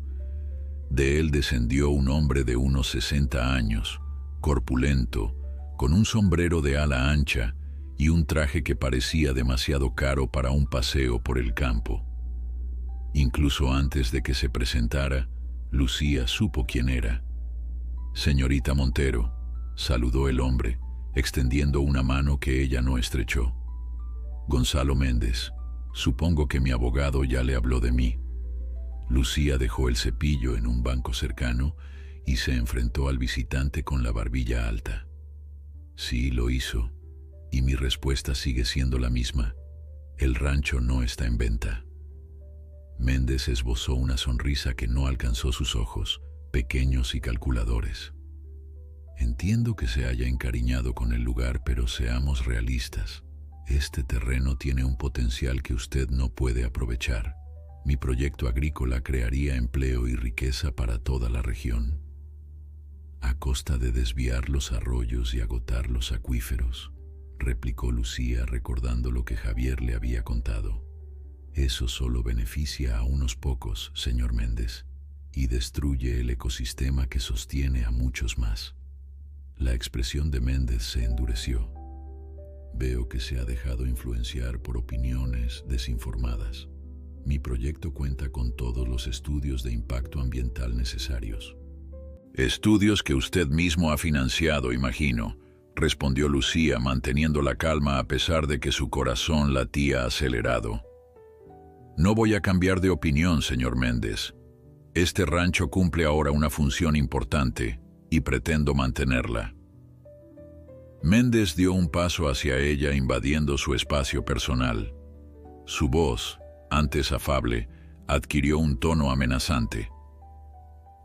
De él descendió un hombre de unos 60 años, corpulento, con un sombrero de ala ancha y un traje que parecía demasiado caro para un paseo por el campo. Incluso antes de que se presentara, Lucía supo quién era. «Señorita Montero», saludó el hombre, extendiendo una mano que ella no estrechó. «Gonzalo Méndez, supongo que mi abogado ya le habló de mí». Lucía dejó el cepillo en un banco cercano y se enfrentó al visitante con la barbilla alta. «Sí, lo hizo, y mi respuesta sigue siendo la misma. El rancho no está en venta». Méndez esbozó una sonrisa que no alcanzó sus ojos, pequeños y calculadores. «Entiendo que se haya encariñado con el lugar, pero seamos realistas. Este terreno tiene un potencial que usted no puede aprovechar. Mi proyecto agrícola crearía empleo y riqueza para toda la región, a costa de desviar los arroyos y agotar los acuíferos», replicó Lucía recordando lo que Javier le había contado. «Eso solo beneficia a unos pocos, señor Méndez, y destruye el ecosistema que sostiene a muchos más». La expresión de Méndez se endureció. «Veo que se ha dejado influenciar por opiniones desinformadas. Mi proyecto cuenta con todos los estudios de impacto ambiental necesarios». «Estudios que usted mismo ha financiado, imagino», respondió Lucía, manteniendo la calma a pesar de que su corazón latía acelerado. «No voy a cambiar de opinión, señor Méndez. Este rancho cumple ahora una función importante y pretendo mantenerla». Méndez dio un paso hacia ella, invadiendo su espacio personal. Su voz, antes afable, adquirió un tono amenazante.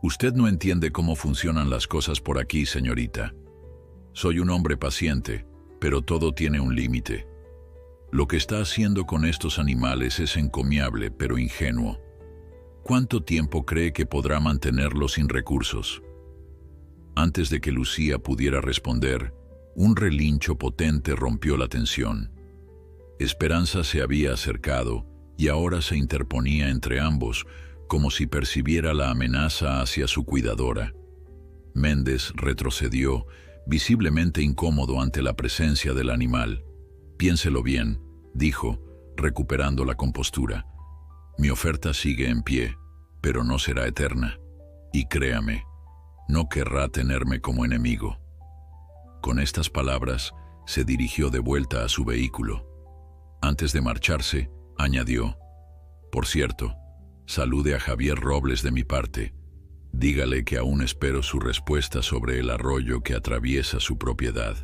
«Usted no entiende cómo funcionan las cosas por aquí, señorita. Soy un hombre paciente, pero todo tiene un límite. Lo que está haciendo con estos animales es encomiable, pero ingenuo. ¿Cuánto tiempo cree que podrá mantenerlos sin recursos?». Antes de que Lucía pudiera responder, un relincho potente rompió la tensión. Esperanza se había acercado y ahora se interponía entre ambos, como si percibiera la amenaza hacia su cuidadora. Méndez retrocedió, visiblemente incómodo ante la presencia del animal. «Piénselo bien», dijo, recuperando la compostura. «Mi oferta sigue en pie, pero no será eterna. Y créame, no querrá tenerme como enemigo». Con estas palabras, se dirigió de vuelta a su vehículo. Antes de marcharse, añadió: «Por cierto, salude a Javier Robles de mi parte. Dígale que aún espero su respuesta sobre el arroyo que atraviesa su propiedad».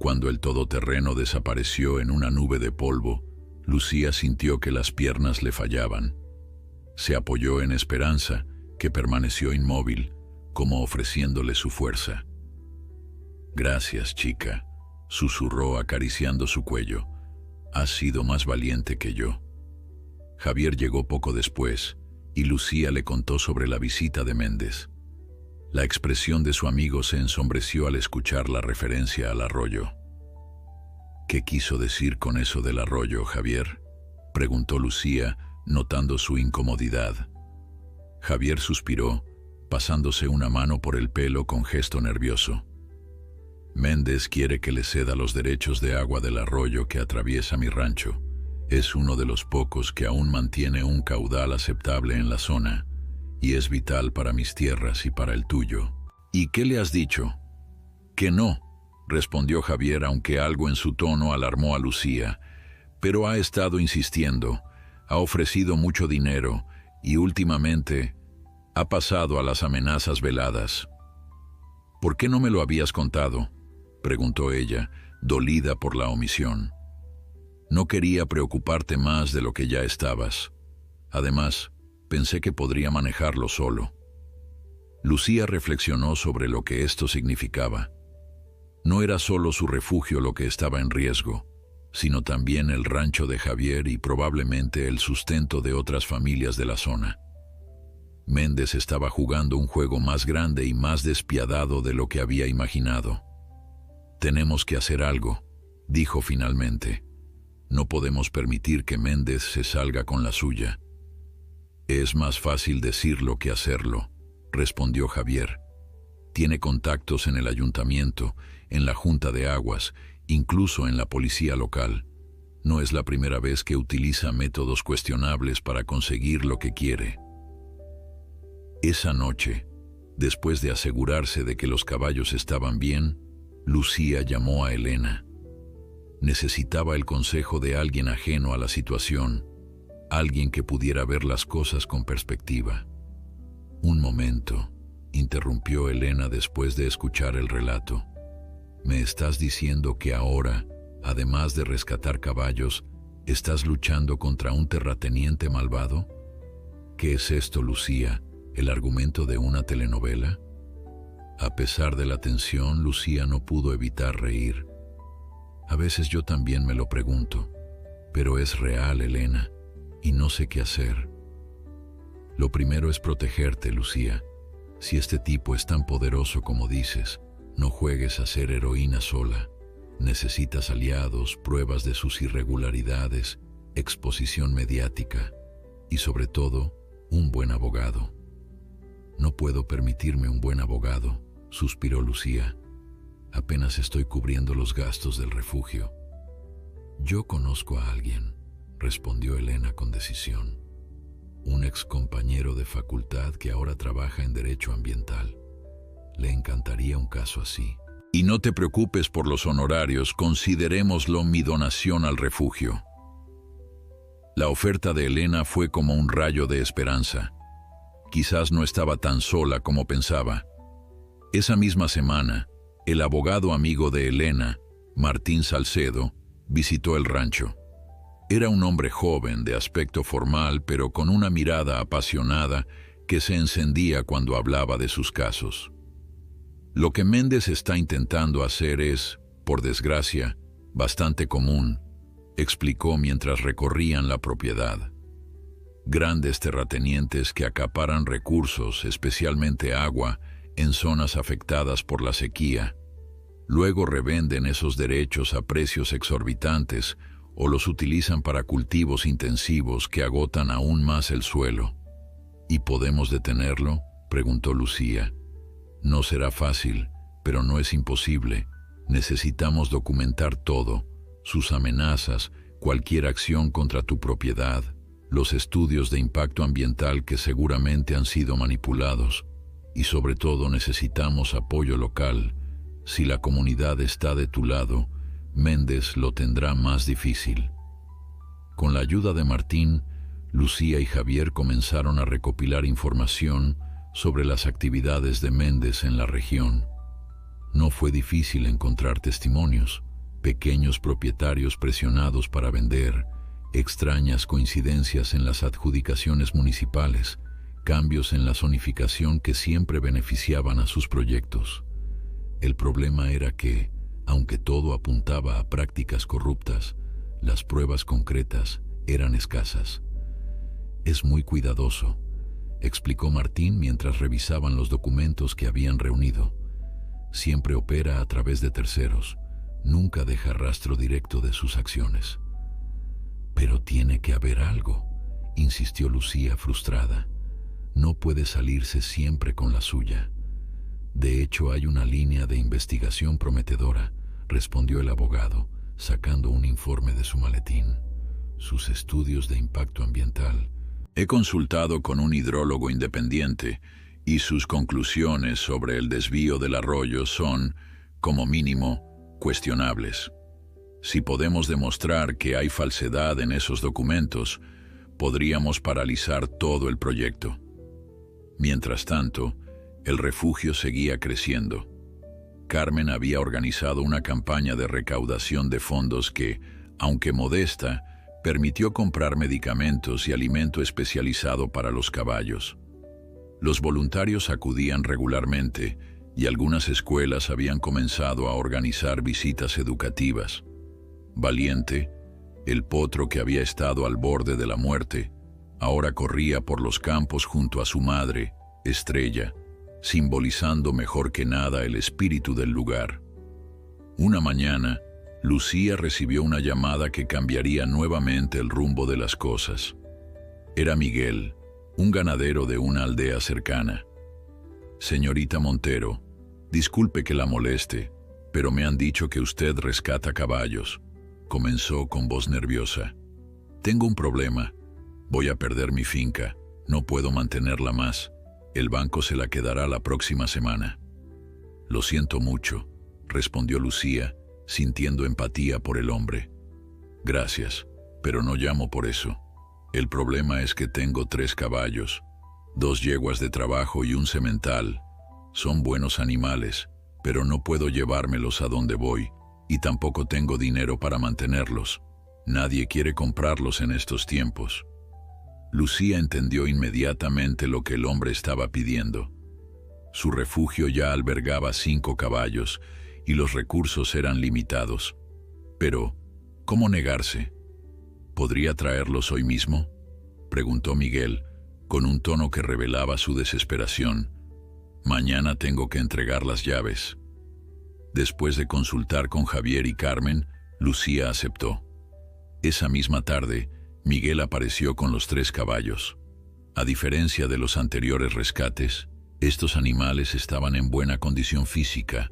Cuando el todoterreno desapareció en una nube de polvo, Lucía sintió que las piernas le fallaban. Se apoyó en Esperanza, que permaneció inmóvil, como ofreciéndole su fuerza. «Gracias, chica», susurró acariciando su cuello. «Has sido más valiente que yo». Javier llegó poco después, y Lucía le contó sobre la visita de Méndez. La expresión de su amigo se ensombreció al escuchar la referencia al arroyo. «¿Qué quiso decir con eso del arroyo, Javier?», preguntó Lucía, notando su incomodidad. Javier suspiró, pasándose una mano por el pelo con gesto nervioso. «Méndez quiere que le ceda los derechos de agua del arroyo que atraviesa mi rancho. Es uno de los pocos que aún mantiene un caudal aceptable en la zona, y es vital para mis tierras y para el tuyo». «¿Y qué le has dicho?». «Que no», respondió Javier, aunque algo en su tono alarmó a Lucía. «Pero ha estado insistiendo, ha ofrecido mucho dinero y últimamente ha pasado a las amenazas veladas». «¿Por qué no me lo habías contado?», preguntó ella, dolida por la omisión. «No quería preocuparte más de lo que ya estabas. Además, pensé que podría manejarlo solo». Lucía reflexionó sobre lo que esto significaba. No era solo su refugio lo que estaba en riesgo, sino también el rancho de Javier y probablemente el sustento de otras familias de la zona. Méndez estaba jugando un juego más grande y más despiadado de lo que había imaginado. «Tenemos que hacer algo», dijo finalmente. «No podemos permitir que Méndez se salga con la suya». «Es más fácil decirlo que hacerlo», respondió Javier. «Tiene contactos en el ayuntamiento, en la Junta de Aguas, incluso en la policía local. No es la primera vez que utiliza métodos cuestionables para conseguir lo que quiere». Esa noche, después de asegurarse de que los caballos estaban bien, Lucía llamó a Elena. Necesitaba el consejo de alguien ajeno a la situación, alguien que pudiera ver las cosas con perspectiva. «Un momento», interrumpió Elena después de escuchar el relato. «¿Me estás diciendo que ahora, además de rescatar caballos, estás luchando contra un terrateniente malvado? ¿Qué es esto, Lucía? ¿El argumento de una telenovela?» A pesar de la tensión, Lucía no pudo evitar reír. «A veces yo también me lo pregunto, pero es real, Elena, y no sé qué hacer». «Lo primero es protegerte, Lucía. Si este tipo es tan poderoso como dices, no juegues a ser heroína sola. Necesitas aliados, pruebas de sus irregularidades, exposición mediática y, sobre todo, un buen abogado». «No puedo permitirme un buen abogado», suspiró Lucía. «Apenas estoy cubriendo los gastos del refugio». «Yo conozco a alguien», respondió Elena con decisión. «Un ex compañero de facultad que ahora trabaja en derecho ambiental. Le encantaría un caso así». «Y no te preocupes por los honorarios, considerémoslo mi donación al refugio». La oferta de Elena fue como un rayo de esperanza. Quizás no estaba tan sola como pensaba. Esa misma semana, el abogado amigo de Elena, Martín Salcedo, visitó el rancho. Era un hombre joven, de aspecto formal, pero con una mirada apasionada que se encendía cuando hablaba de sus casos. «Lo que Méndez está intentando hacer es, por desgracia, bastante común», explicó mientras recorrían la propiedad. «Grandes terratenientes que acaparan recursos, especialmente agua, en zonas afectadas por la sequía. Luego revenden esos derechos a precios exorbitantes o los utilizan para cultivos intensivos que agotan aún más el suelo». «¿Y podemos detenerlo?», preguntó Lucía. «No será fácil, pero no es imposible. Necesitamos documentar todo, sus amenazas, cualquier acción contra tu propiedad, los estudios de impacto ambiental que seguramente han sido manipulados, y sobre todo necesitamos apoyo local. Si la comunidad está de tu lado, Méndez lo tendrá más difícil». Con la ayuda de Martín, Lucía y Javier comenzaron a recopilar información sobre las actividades de Méndez en la región. No fue difícil encontrar testimonios, pequeños propietarios presionados para vender, extrañas coincidencias en las adjudicaciones municipales, cambios en la zonificación que siempre beneficiaban a sus proyectos. El problema era que, aunque todo apuntaba a prácticas corruptas, las pruebas concretas eran escasas. «Es muy cuidadoso», explicó Martín mientras revisaban los documentos que habían reunido. «Siempre opera a través de terceros, nunca deja rastro directo de sus acciones». «Pero tiene que haber algo», insistió Lucía frustrada. «No puede salirse siempre con la suya». «De hecho, hay una línea de investigación prometedora», respondió el abogado, sacando un informe de su maletín. «Sus estudios de impacto ambiental». «He consultado con un hidrólogo independiente y sus conclusiones sobre el desvío del arroyo son, como mínimo, cuestionables. Si podemos demostrar que hay falsedad en esos documentos, podríamos paralizar todo el proyecto». Mientras tanto, el refugio seguía creciendo. Carmen había organizado una campaña de recaudación de fondos que, aunque modesta, permitió comprar medicamentos y alimento especializado para los caballos. Los voluntarios acudían regularmente y algunas escuelas habían comenzado a organizar visitas educativas. Valiente, el potro que había estado al borde de la muerte, Ahora corría por los campos junto a su madre, Estrella, simbolizando mejor que nada el espíritu del lugar. Una mañana, Lucía recibió una llamada que cambiaría nuevamente el rumbo de las cosas. Era Miguel, un ganadero de una aldea cercana. «Señorita Montero, disculpe que la moleste, pero me han dicho que usted rescata caballos», comenzó con voz nerviosa. «Tengo un problema. Voy a perder mi finca. No puedo mantenerla más. El banco se la quedará la próxima semana». «Lo siento mucho», respondió Lucía, sintiendo empatía por el hombre. «Gracias, pero no llamo por eso. El problema es que tengo 3 caballos, 2 yeguas de trabajo y un semental. Son buenos animales, pero no puedo llevármelos a donde voy, y tampoco tengo dinero para mantenerlos. Nadie quiere comprarlos en estos tiempos». Lucía entendió inmediatamente lo que el hombre estaba pidiendo. Su refugio ya albergaba 5 caballos, y los recursos eran limitados. Pero, ¿cómo negarse? ¿Podría traerlos hoy mismo?, preguntó Miguel, con un tono que revelaba su desesperación. «Mañana tengo que entregar las llaves». Después de consultar con Javier y Carmen, Lucía aceptó. Esa misma tarde, Miguel apareció con los 3 caballos. A diferencia de los anteriores rescates, estos animales estaban en buena condición física,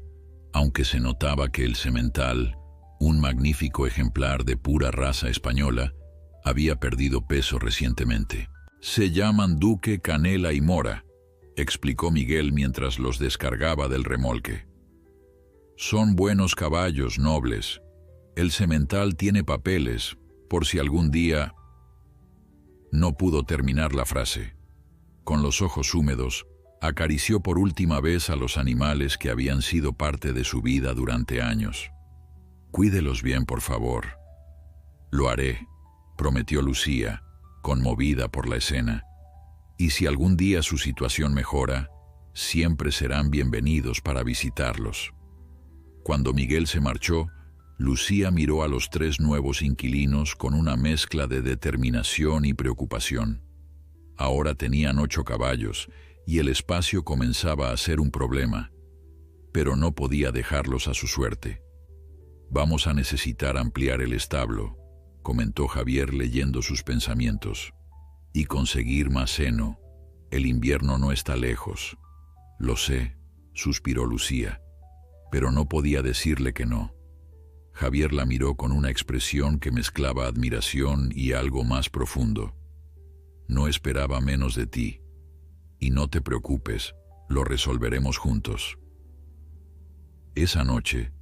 aunque se notaba que el semental, un magnífico ejemplar de pura raza española, había perdido peso recientemente. «Se llaman Duque, Canela y Mora», explicó Miguel mientras los descargaba del remolque. «Son buenos caballos, nobles. El semental tiene papeles, por si algún día…». No pudo terminar la frase. Con los ojos húmedos, acarició por última vez a los animales que habían sido parte de su vida durante años. «Cuídelos bien, por favor». «Lo haré», prometió Lucía, conmovida por la escena. «Y si algún día su situación mejora, siempre serán bienvenidos para visitarlos». Cuando Miguel se marchó, Lucía miró a los 3 nuevos inquilinos con una mezcla de determinación y preocupación. Ahora tenían 8 caballos, y el espacio comenzaba a ser un problema. Pero no podía dejarlos a su suerte. «Vamos a necesitar ampliar el establo», comentó Javier leyendo sus pensamientos. «Y conseguir más heno. El invierno no está lejos». «Lo sé», suspiró Lucía, pero no podía decirle que no. Javier la miró con una expresión que mezclaba admiración y algo más profundo. «No esperaba menos de ti. Y no te preocupes, lo resolveremos juntos». Esa noche,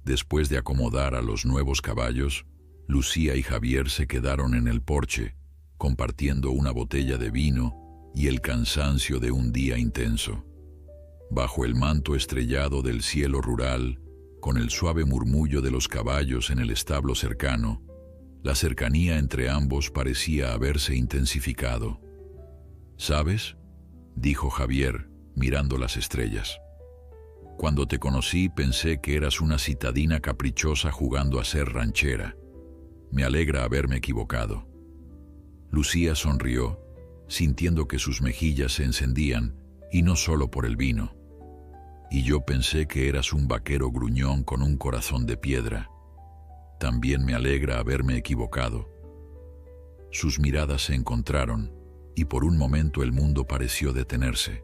después de acomodar a los nuevos caballos, Lucía y Javier se quedaron en el porche, compartiendo una botella de vino y el cansancio de un día intenso. Bajo el manto estrellado del cielo rural, con el suave murmullo de los caballos en el establo cercano, la cercanía entre ambos parecía haberse intensificado. «¿Sabes?», dijo Javier, mirando las estrellas. «Cuando te conocí pensé que eras una citadina caprichosa jugando a ser ranchera. Me alegra haberme equivocado». Lucía sonrió, sintiendo que sus mejillas se encendían, y no solo por el vino. «Y yo pensé que eras un vaquero gruñón con un corazón de piedra. También me alegra haberme equivocado». Sus miradas se encontraron, y por un momento el mundo pareció detenerse.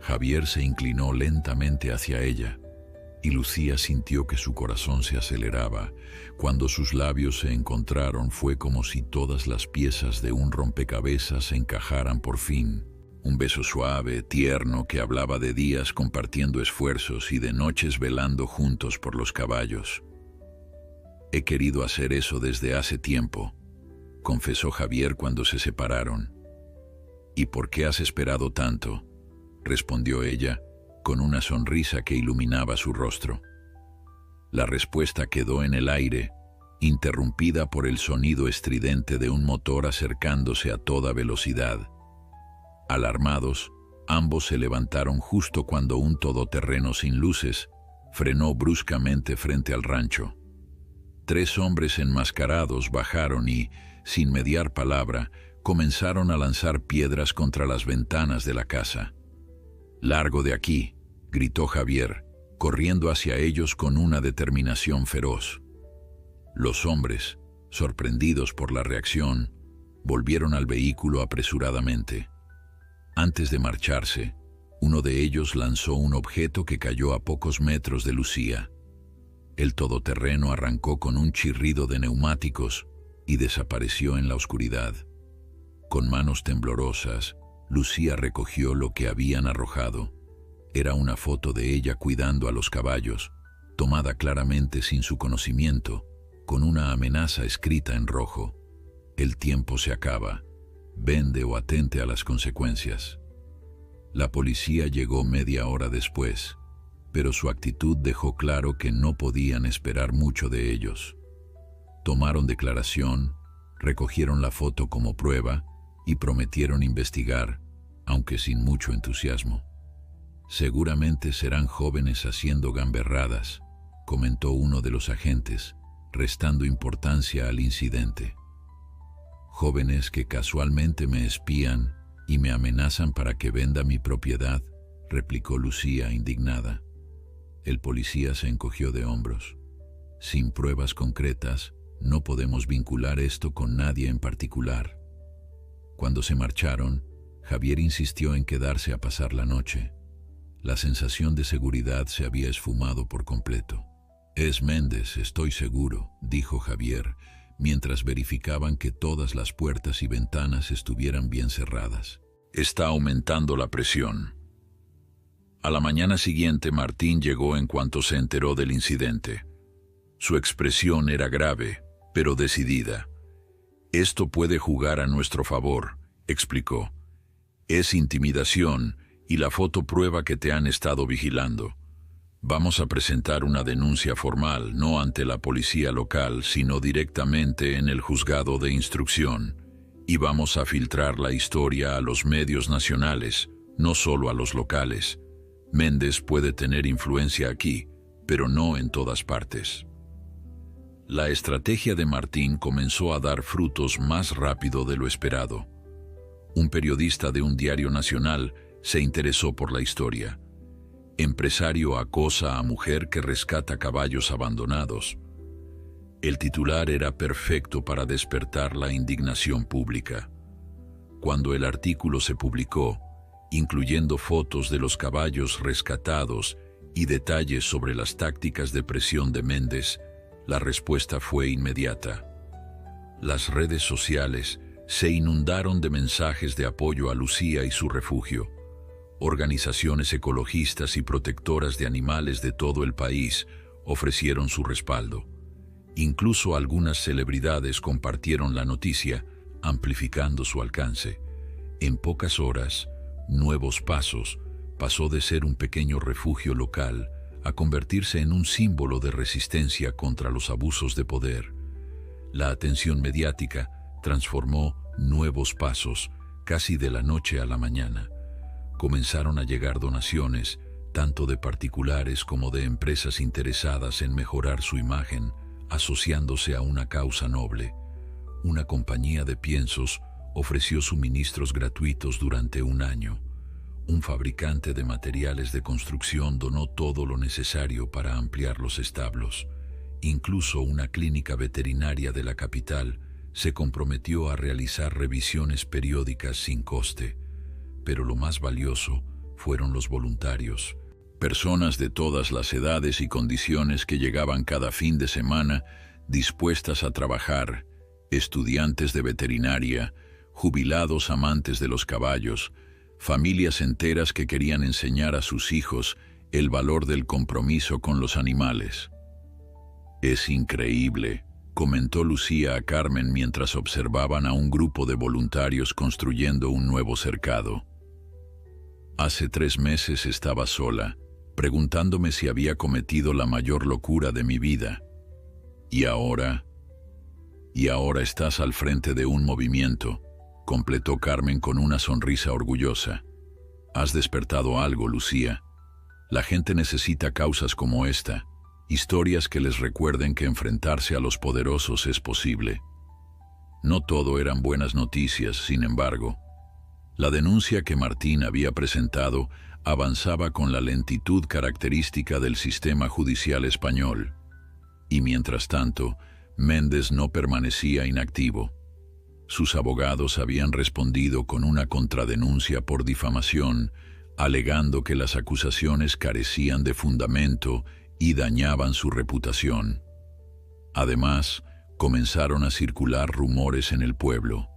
Javier se inclinó lentamente hacia ella, y Lucía sintió que su corazón se aceleraba. Cuando sus labios se encontraron fue como si todas las piezas de un rompecabezas se encajaran por fin. Un beso suave, tierno, que hablaba de días compartiendo esfuerzos y de noches velando juntos por los caballos. «He querido hacer eso desde hace tiempo», confesó Javier cuando se separaron. «¿Y por qué has esperado tanto?», respondió ella, con una sonrisa que iluminaba su rostro. La respuesta quedó en el aire, interrumpida por el sonido estridente de un motor acercándose a toda velocidad. Alarmados, ambos se levantaron justo cuando un todoterreno sin luces frenó bruscamente frente al rancho. 3 hombres enmascarados bajaron y, sin mediar palabra, comenzaron a lanzar piedras contra las ventanas de la casa. «Largo de aquí», gritó Javier, corriendo hacia ellos con una determinación feroz. Los hombres, sorprendidos por la reacción, volvieron al vehículo apresuradamente. Antes de marcharse, uno de ellos lanzó un objeto que cayó a pocos metros de Lucía. El todoterreno arrancó con un chirrido de neumáticos y desapareció en la oscuridad. Con manos temblorosas, Lucía recogió lo que habían arrojado. Era una foto de ella cuidando a los caballos, tomada claramente sin su conocimiento, con una amenaza escrita en rojo: «El tiempo se acaba. Vende o atente a las consecuencias». La policía llegó media hora después, pero su actitud dejó claro que no podían esperar mucho de ellos. Tomaron declaración, recogieron la foto como prueba y prometieron investigar, aunque sin mucho entusiasmo. «Seguramente serán jóvenes haciendo gamberradas», comentó uno de los agentes, restando importancia al incidente. «Jóvenes que casualmente me espían y me amenazan para que venda mi propiedad», replicó Lucía indignada. El policía se encogió de hombros. «Sin pruebas concretas, no podemos vincular esto con nadie en particular». Cuando se marcharon, Javier insistió en quedarse a pasar la noche. La sensación de seguridad se había esfumado por completo. «Es Méndez, estoy seguro», dijo Javier, mientras verificaban que todas las puertas y ventanas estuvieran bien cerradas. «Está aumentando la presión». A la mañana siguiente, Martín llegó en cuanto se enteró del incidente. Su expresión era grave, pero decidida. «Esto puede jugar a nuestro favor», explicó. «Es intimidación y la foto prueba que te han estado vigilando. Vamos a presentar una denuncia formal, no ante la policía local, sino directamente en el juzgado de instrucción, y vamos a filtrar la historia a los medios nacionales, no solo a los locales. Méndez puede tener influencia aquí, pero no en todas partes». La estrategia de Martín comenzó a dar frutos más rápido de lo esperado. Un periodista de un diario nacional se interesó por la historia. «Empresario acosa a mujer que rescata caballos abandonados». El titular era perfecto para despertar la indignación pública. Cuando el artículo se publicó, incluyendo fotos de los caballos rescatados y detalles sobre las tácticas de presión de Méndez, la respuesta fue inmediata. Las redes sociales se inundaron de mensajes de apoyo a Lucía y su refugio. Organizaciones ecologistas y protectoras de animales de todo el país ofrecieron su respaldo. Incluso algunas celebridades compartieron la noticia, amplificando su alcance. En pocas horas, Nuevos Pasos pasó de ser un pequeño refugio local a convertirse en un símbolo de resistencia contra los abusos de poder. La atención mediática transformó Nuevos Pasos casi de la noche a la mañana. Comenzaron a llegar donaciones, tanto de particulares como de empresas interesadas en mejorar su imagen, asociándose a una causa noble. Una compañía de piensos ofreció suministros gratuitos durante un año. Un fabricante de materiales de construcción donó todo lo necesario para ampliar los establos. Incluso una clínica veterinaria de la capital se comprometió a realizar revisiones periódicas sin coste. Pero lo más valioso fueron los voluntarios. Personas de todas las edades y condiciones que llegaban cada fin de semana dispuestas a trabajar, estudiantes de veterinaria, jubilados amantes de los caballos, familias enteras que querían enseñar a sus hijos el valor del compromiso con los animales. «Es increíble», comentó Lucía a Carmen mientras observaban a un grupo de voluntarios construyendo un nuevo cercado. «Hace 3 meses estaba sola, preguntándome si había cometido la mayor locura de mi vida. Y ahora estás al frente de un movimiento», completó Carmen con una sonrisa orgullosa. «Has despertado algo, Lucía. La gente necesita causas como esta, historias que les recuerden que enfrentarse a los poderosos es posible». No todo eran buenas noticias, sin embargo. La denuncia que Martín había presentado avanzaba con la lentitud característica del sistema judicial español. Y mientras tanto, Méndez no permanecía inactivo. Sus abogados habían respondido con una contradenuncia por difamación, alegando que las acusaciones carecían de fundamento y dañaban su reputación. Además, comenzaron a circular rumores en el pueblo,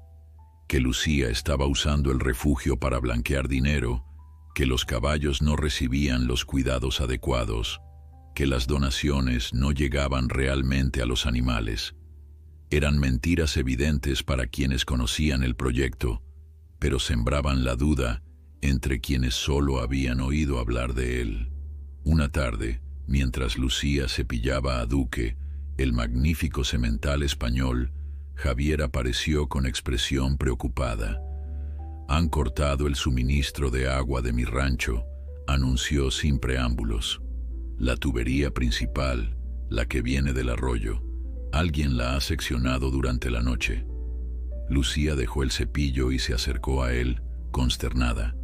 que Lucía estaba usando el refugio para blanquear dinero, que los caballos no recibían los cuidados adecuados, que las donaciones no llegaban realmente a los animales. Eran mentiras evidentes para quienes conocían el proyecto, pero sembraban la duda entre quienes solo habían oído hablar de él. Una tarde, mientras Lucía cepillaba a Duque, el magnífico semental español, Javier apareció con expresión preocupada. «Han cortado el suministro de agua de mi rancho», anunció sin preámbulos. «La tubería principal, la que viene del arroyo, alguien la ha seccionado durante la noche». Lucía dejó el cepillo y se acercó a él, consternada.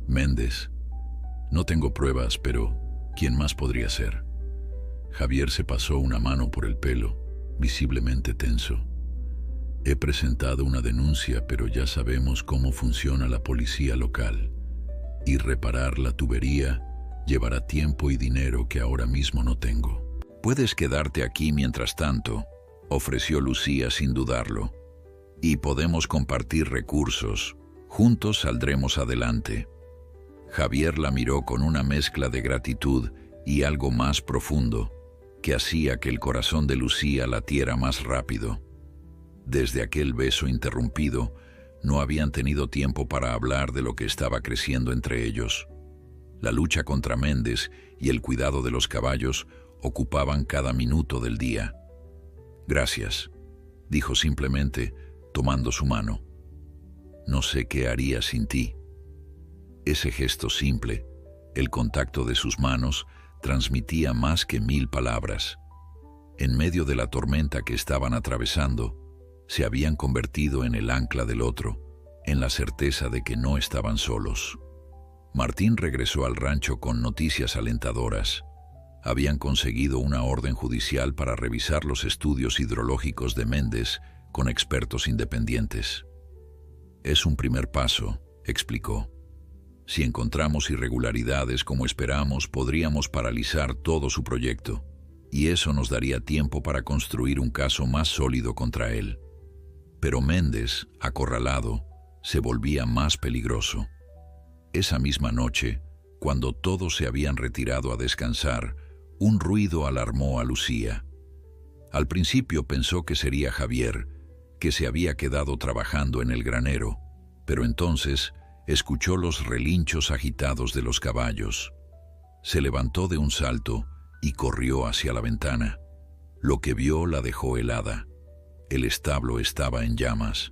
«Méndez, no tengo pruebas, pero ¿quién más podría ser?». Javier se pasó una mano por el pelo, visiblemente tenso. «He presentado una denuncia, pero ya sabemos cómo funciona la policía local. Y reparar la tubería llevará tiempo y dinero que ahora mismo no tengo». «Puedes quedarte aquí mientras tanto», ofreció Lucía sin dudarlo. «Y podemos compartir recursos. Juntos saldremos adelante». Javier la miró con una mezcla de gratitud y algo más profundo, que hacía que el corazón de Lucía latiera más rápido. Desde aquel beso interrumpido, no habían tenido tiempo para hablar de lo que estaba creciendo entre ellos. La lucha contra Méndez y el cuidado de los caballos ocupaban cada minuto del día. «Gracias», dijo simplemente, tomando su mano. «No sé qué haría sin ti». Ese gesto simple, el contacto de sus manos, transmitía más que 1000 palabras. En medio de la tormenta que estaban atravesando, se habían convertido en el ancla del otro, en la certeza de que no estaban solos. Martín regresó al rancho con noticias alentadoras. Habían conseguido una orden judicial para revisar los estudios hidrológicos de Méndez con expertos independientes. «Es un primer paso», explicó. «Si encontramos irregularidades como esperamos, podríamos paralizar todo su proyecto, y eso nos daría tiempo para construir un caso más sólido contra él». Pero Méndez, acorralado, se volvía más peligroso. Esa misma noche, cuando todos se habían retirado a descansar, un ruido alarmó a Lucía. Al principio pensó que sería Javier, que se había quedado trabajando en el granero, pero entonces escuchó los relinchos agitados de los caballos. Se levantó de un salto y corrió hacia la ventana. Lo que vio la dejó helada. El establo estaba en llamas.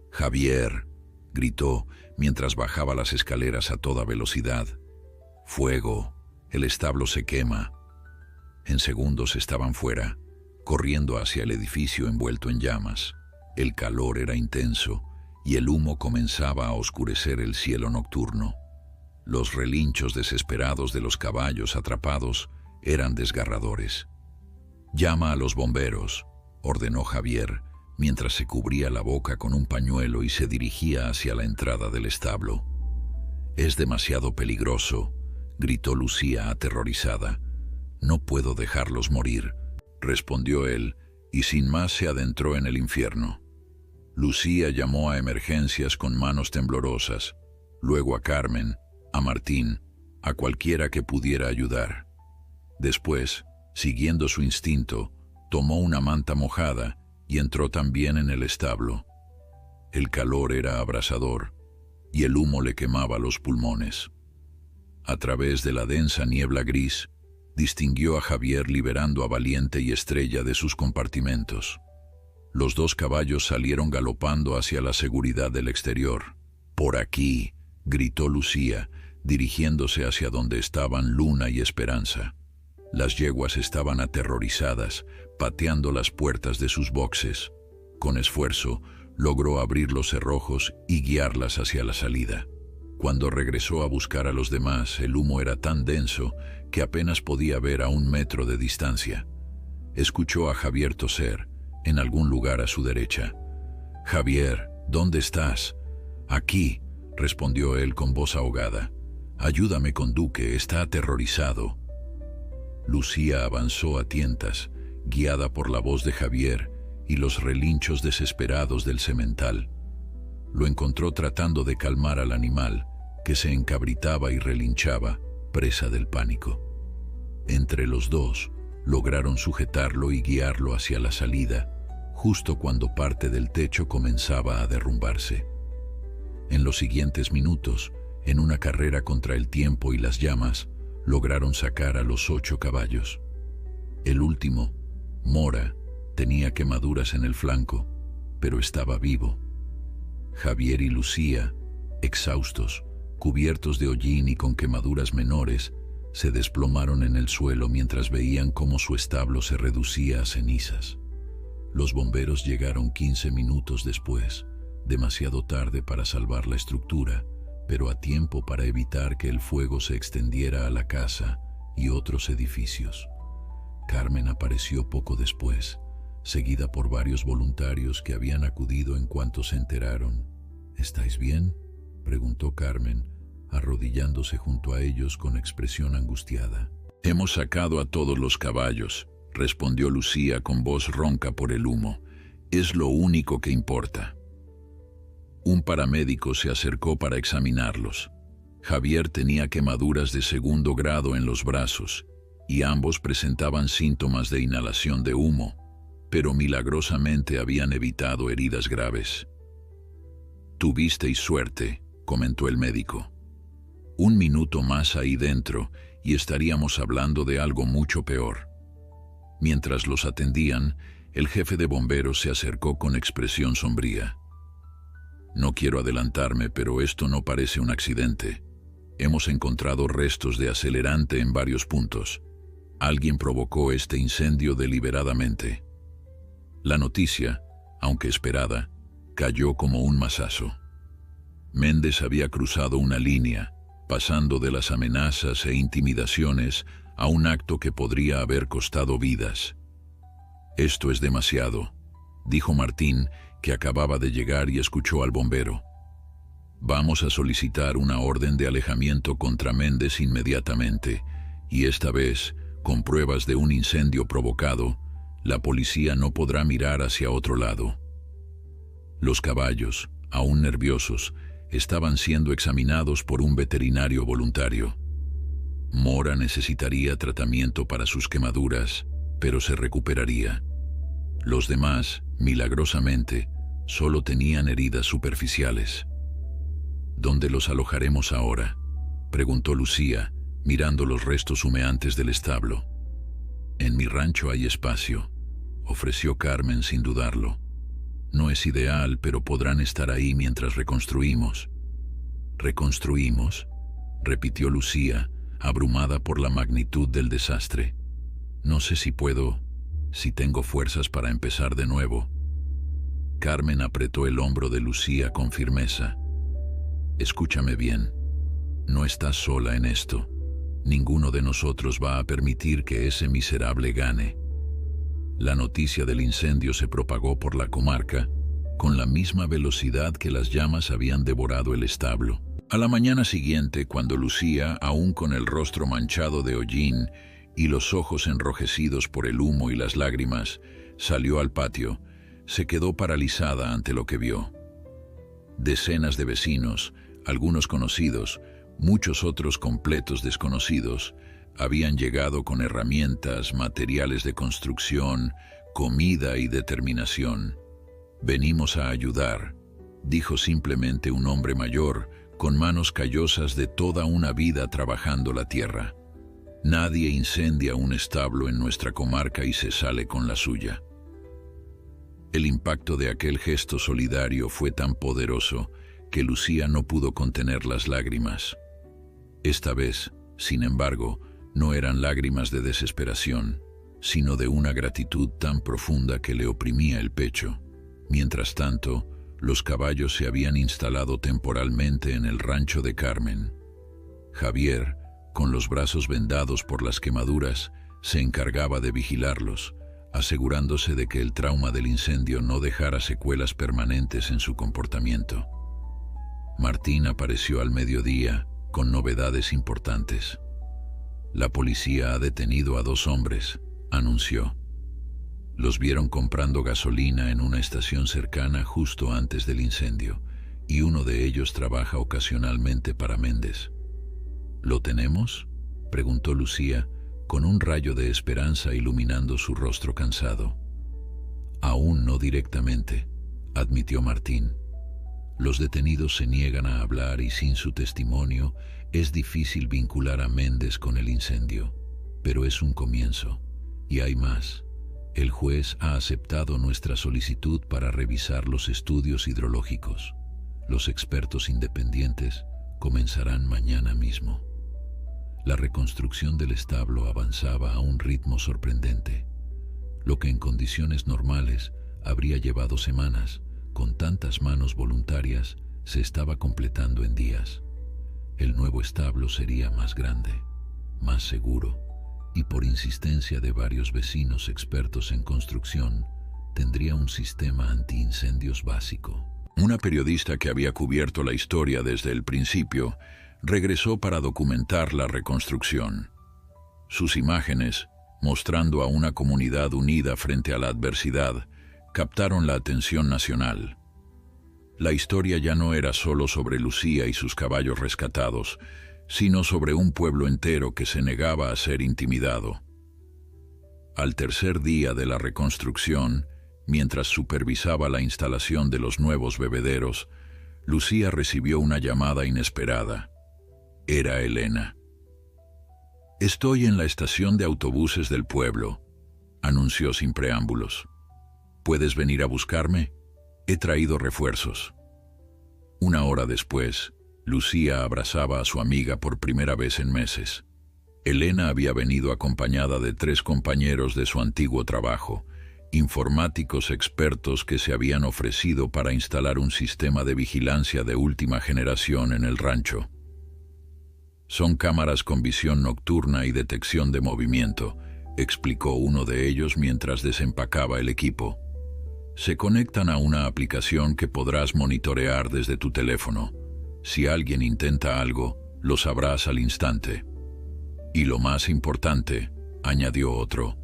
«Javier», gritó mientras bajaba las escaleras a toda velocidad. «Fuego, el establo se quema». En segundos estaban fuera, corriendo hacia el edificio envuelto en llamas. El calor era intenso y el humo comenzaba a oscurecer el cielo nocturno. Los relinchos desesperados de los caballos atrapados eran desgarradores. «Llama a los bomberos», ordenó Javier, mientras se cubría la boca con un pañuelo y se dirigía hacia la entrada del establo. «Es demasiado peligroso», gritó Lucía aterrorizada. «No puedo dejarlos morir», respondió él, y sin más se adentró en el infierno. Lucía llamó a emergencias con manos temblorosas, luego a Carmen, a Martín, a cualquiera que pudiera ayudar. Después, siguiendo su instinto, tomó una manta mojada y entró también en el establo. El calor era abrasador y el humo le quemaba los pulmones. A través de la densa niebla gris, distinguió a Javier liberando a Valiente y Estrella de sus compartimentos. Los dos caballos salieron galopando hacia la seguridad del exterior. «Por aquí», gritó Lucía, dirigiéndose hacia donde estaban Luna y Esperanza. Las yeguas estaban aterrorizadas, pateando las puertas de sus boxes. Con esfuerzo, logró abrir los cerrojos y guiarlas hacia la salida. Cuando regresó a buscar a los demás, el humo era tan denso que apenas podía ver a 1 metro de distancia. Escuchó a Javier toser, en algún lugar a su derecha. «Javier, ¿dónde estás?» «Aquí», respondió él con voz ahogada. «Ayúdame con Duque, está aterrorizado». Lucía avanzó a tientas, guiada por la voz de Javier y los relinchos desesperados del semental. Lo encontró tratando de calmar al animal, que se encabritaba y relinchaba, presa del pánico. Entre los dos, lograron sujetarlo y guiarlo hacia la salida, justo cuando parte del techo comenzaba a derrumbarse. En los siguientes minutos, en una carrera contra el tiempo y las llamas, lograron sacar a los 8 caballos. El último, Mora, tenía quemaduras en el flanco, pero estaba vivo. Javier y Lucía, exhaustos, cubiertos de hollín y con quemaduras menores, se desplomaron en el suelo mientras veían cómo su establo se reducía a cenizas. Los bomberos llegaron 15 minutos después, demasiado tarde para salvar la estructura, pero a tiempo para evitar que el fuego se extendiera a la casa y otros edificios. Carmen apareció poco después, seguida por varios voluntarios que habían acudido en cuanto se enteraron. «¿Estáis bien?», preguntó Carmen, arrodillándose junto a ellos con expresión angustiada. «Hemos sacado a todos los caballos», respondió Lucía con voz ronca por el humo. «Es lo único que importa». Un paramédico se acercó para examinarlos. Javier tenía quemaduras de 2º grado en los brazos y ambos presentaban síntomas de inhalación de humo, pero milagrosamente habían evitado heridas graves. «Tuvisteis suerte», comentó el médico. «1 minuto más ahí dentro y estaríamos hablando de algo mucho peor». Mientras los atendían, el jefe de bomberos se acercó con expresión sombría. «No quiero adelantarme, pero esto no parece un accidente. Hemos encontrado restos de acelerante en varios puntos. Alguien provocó este incendio deliberadamente». La noticia, aunque esperada, cayó como un mazazo. Méndez había cruzado una línea, pasando de las amenazas e intimidaciones a un acto que podría haber costado vidas. «Esto es demasiado», dijo Martín, que acababa de llegar y escuchó al bombero. «Vamos a solicitar una orden de alejamiento contra Méndez inmediatamente, y esta vez, con pruebas de un incendio provocado, la policía no podrá mirar hacia otro lado». Los caballos, aún nerviosos, estaban siendo examinados por un veterinario voluntario. Mora necesitaría tratamiento para sus quemaduras, pero se recuperaría. Los demás, milagrosamente, solo tenían heridas superficiales. «¿Dónde los alojaremos ahora?», preguntó Lucía, mirando los restos humeantes del establo. «En mi rancho hay espacio», ofreció Carmen sin dudarlo. «No es ideal, pero podrán estar ahí mientras reconstruimos». «¿Reconstruimos?», repitió Lucía, abrumada por la magnitud del desastre. «No sé si tengo fuerzas para empezar de nuevo». Carmen apretó el hombro de Lucía con firmeza. «Escúchame bien. No estás sola en esto. Ninguno de nosotros va a permitir que ese miserable gane». La noticia del incendio se propagó por la comarca con la misma velocidad que las llamas habían devorado el establo. A la mañana siguiente, cuando Lucía, aún con el rostro manchado de hollín y los ojos enrojecidos por el humo y las lágrimas, salió al patio, se quedó paralizada ante lo que vio. Decenas de vecinos, algunos conocidos, muchos otros completos desconocidos, habían llegado con herramientas, materiales de construcción, comida y determinación. «Venimos a ayudar», dijo simplemente un hombre mayor, con manos callosas de toda una vida trabajando la tierra. «Nadie incendia un establo en nuestra comarca y se sale con la suya». El impacto de aquel gesto solidario fue tan poderoso que Lucía no pudo contener las lágrimas. Esta vez, sin embargo, no eran lágrimas de desesperación, sino de una gratitud tan profunda que le oprimía el pecho. Mientras tanto, los caballos se habían instalado temporalmente en el rancho de Carmen. Javier, con los brazos vendados por las quemaduras, se encargaba de vigilarlos, asegurándose de que el trauma del incendio no dejara secuelas permanentes en su comportamiento. Martín apareció al mediodía con novedades importantes. La policía ha detenido a 2 hombres, anunció. Los vieron comprando gasolina en una estación cercana justo antes del incendio, y uno de ellos trabaja ocasionalmente para Méndez. ¿Lo tenemos?, preguntó Lucía, con un rayo de esperanza iluminando su rostro cansado. Aún no directamente, admitió Martín. Los detenidos se niegan a hablar y sin su testimonio es difícil vincular a Méndez con el incendio, pero es un comienzo, y hay más. El juez ha aceptado nuestra solicitud para revisar los estudios hidrológicos. Los expertos independientes comenzarán mañana mismo. La reconstrucción del establo avanzaba a un ritmo sorprendente. Lo que en condiciones normales habría llevado semanas, con tantas manos voluntarias, se estaba completando en días. El nuevo establo sería más grande, más seguro, y por insistencia de varios vecinos expertos en construcción, tendría un sistema antiincendios básico. Una periodista que había cubierto la historia desde el principio regresó para documentar la reconstrucción. Sus imágenes, mostrando a una comunidad unida frente a la adversidad, captaron la atención nacional. La historia ya no era solo sobre Lucía y sus caballos rescatados, sino sobre un pueblo entero que se negaba a ser intimidado. Al tercer día de la reconstrucción, mientras supervisaba la instalación de los nuevos bebederos, Lucía recibió una llamada inesperada. Era Elena. «Estoy en la estación de autobuses del pueblo», anunció sin preámbulos. «¿Puedes venir a buscarme? He traído refuerzos». Una hora después, Lucía abrazaba a su amiga por primera vez en meses. Elena había venido acompañada de 3 compañeros de su antiguo trabajo, informáticos expertos que se habían ofrecido para instalar un sistema de vigilancia de última generación en el rancho. «Son cámaras con visión nocturna y detección de movimiento», explicó uno de ellos mientras desempacaba el equipo. «Se conectan a una aplicación que podrás monitorear desde tu teléfono. Si alguien intenta algo, lo sabrás al instante. Y lo más importante», añadió otro,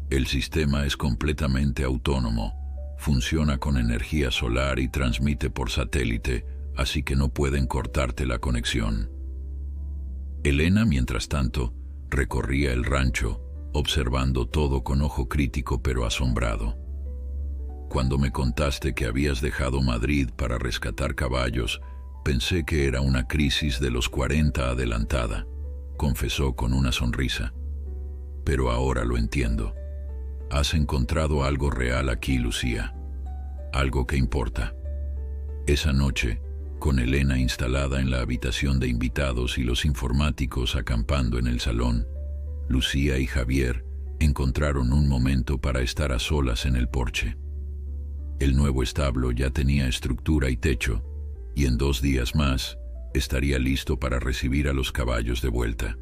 «el sistema es completamente autónomo, funciona con energía solar y transmite por satélite, así que no pueden cortarte la conexión». Elena, mientras tanto, recorría el rancho, observando todo con ojo crítico pero asombrado. «Cuando me contaste que habías dejado Madrid para rescatar caballos, pensé que era una crisis de los 40 adelantada», confesó con una sonrisa. «Pero ahora lo entiendo. Has encontrado algo real aquí, Lucía. Algo que importa». Esa noche, con Elena instalada en la habitación de invitados y los informáticos acampando en el salón, Lucía y Javier encontraron un momento para estar a solas en el porche. El nuevo establo ya tenía estructura y techo, y en 2 días más estaría listo para recibir a los caballos de vuelta.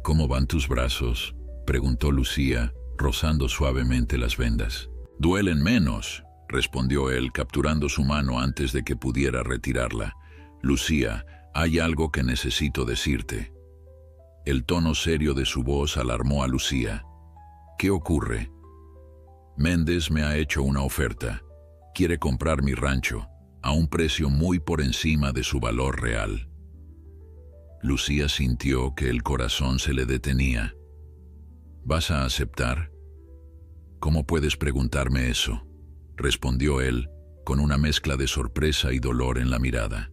«¿Cómo van tus brazos?», preguntó Lucía, rozando suavemente las vendas. «Duelen menos», respondió él, capturando su mano antes de que pudiera retirarla. «Lucía, hay algo que necesito decirte». El tono serio de su voz alarmó a Lucía. «¿Qué ocurre?» «Méndez me ha hecho una oferta. Quiere comprar mi rancho, a un precio muy por encima de su valor real». Lucía sintió que el corazón se le detenía. «¿Vas a aceptar?» «¿Cómo puedes preguntarme eso?», respondió él, con una mezcla de sorpresa y dolor en la mirada.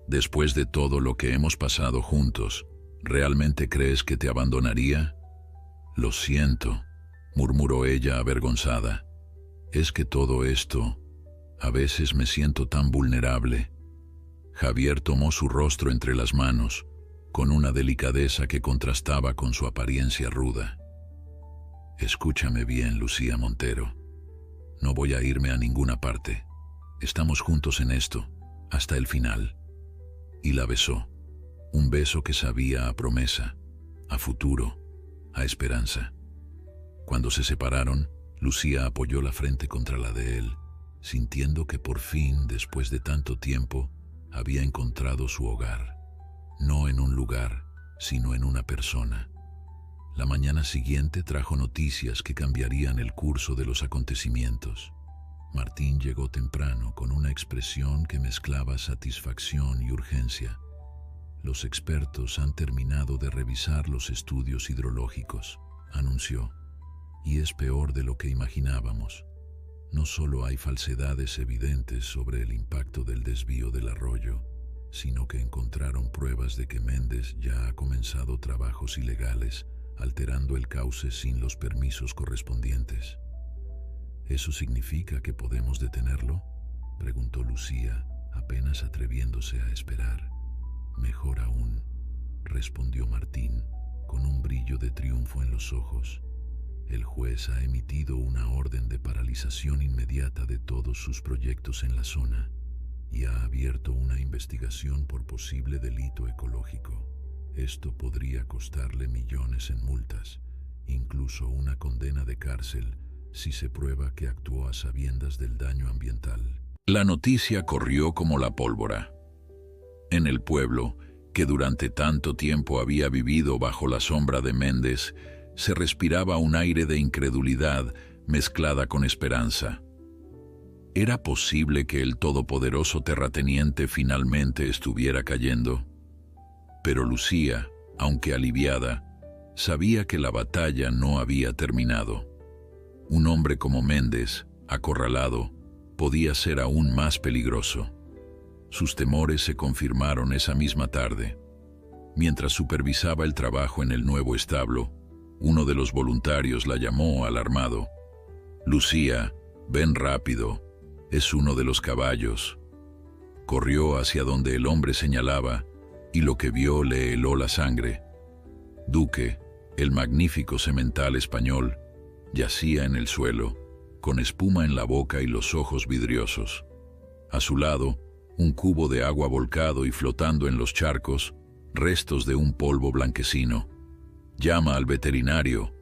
«Después de todo lo que hemos pasado juntos, ¿realmente crees que te abandonaría?» «Lo siento», murmuró ella avergonzada. «Es que todo esto, a veces me siento tan vulnerable». Javier tomó su rostro entre las manos, con una delicadeza que contrastaba con su apariencia ruda. «Escúchame bien, Lucía Montero. No voy a irme a ninguna parte. Estamos juntos en esto, hasta el final. Y la besó. Un beso que sabía a promesa, a futuro, a esperanza. Cuando se separaron, Lucía apoyó la frente contra la de él, sintiendo que por fin, después de tanto tiempo, había encontrado su hogar. No en un lugar, sino en una persona. La mañana siguiente trajo noticias que cambiarían el curso de los acontecimientos. Martín llegó temprano con una expresión que mezclaba satisfacción y urgencia. Los expertos han terminado de revisar los estudios hidrológicos, anunció, y es peor de lo que imaginábamos. No solo hay falsedades evidentes sobre el impacto del desvío del arroyo, sino que encontraron pruebas de que Méndez ya ha comenzado trabajos ilegales, alterando el cauce sin los permisos correspondientes. ¿Eso significa que podemos detenerlo?, preguntó Lucía, apenas atreviéndose a esperar. Mejor aún, respondió Martín, con un brillo de triunfo en los ojos. El juez ha emitido una orden de paralización inmediata de todos sus proyectos en la zona y ha abierto una investigación por posible delito ecológico. Esto podría costarle millones en multas, incluso una condena de cárcel, si se prueba que actuó a sabiendas del daño ambiental. La noticia corrió como la pólvora. En el pueblo, que durante tanto tiempo había vivido bajo la sombra de Méndez, se respiraba un aire de incredulidad mezclada con esperanza. ¿Era posible que el todopoderoso terrateniente finalmente estuviera cayendo? Pero Lucía, aunque aliviada, sabía que la batalla no había terminado. Un hombre como Méndez, acorralado, podía ser aún más peligroso. Sus temores se confirmaron esa misma tarde. Mientras supervisaba el trabajo en el nuevo establo, uno de los voluntarios la llamó alarmado. «Lucía, ven rápido, es uno de los caballos». Corrió hacia donde el hombre señalaba y lo que vio le heló la sangre. Duque, el magnífico semental español, yacía en el suelo, con espuma en la boca y los ojos vidriosos. A su lado, un cubo de agua volcado y flotando en los charcos, restos de un polvo blanquecino. «Llama al veterinario»,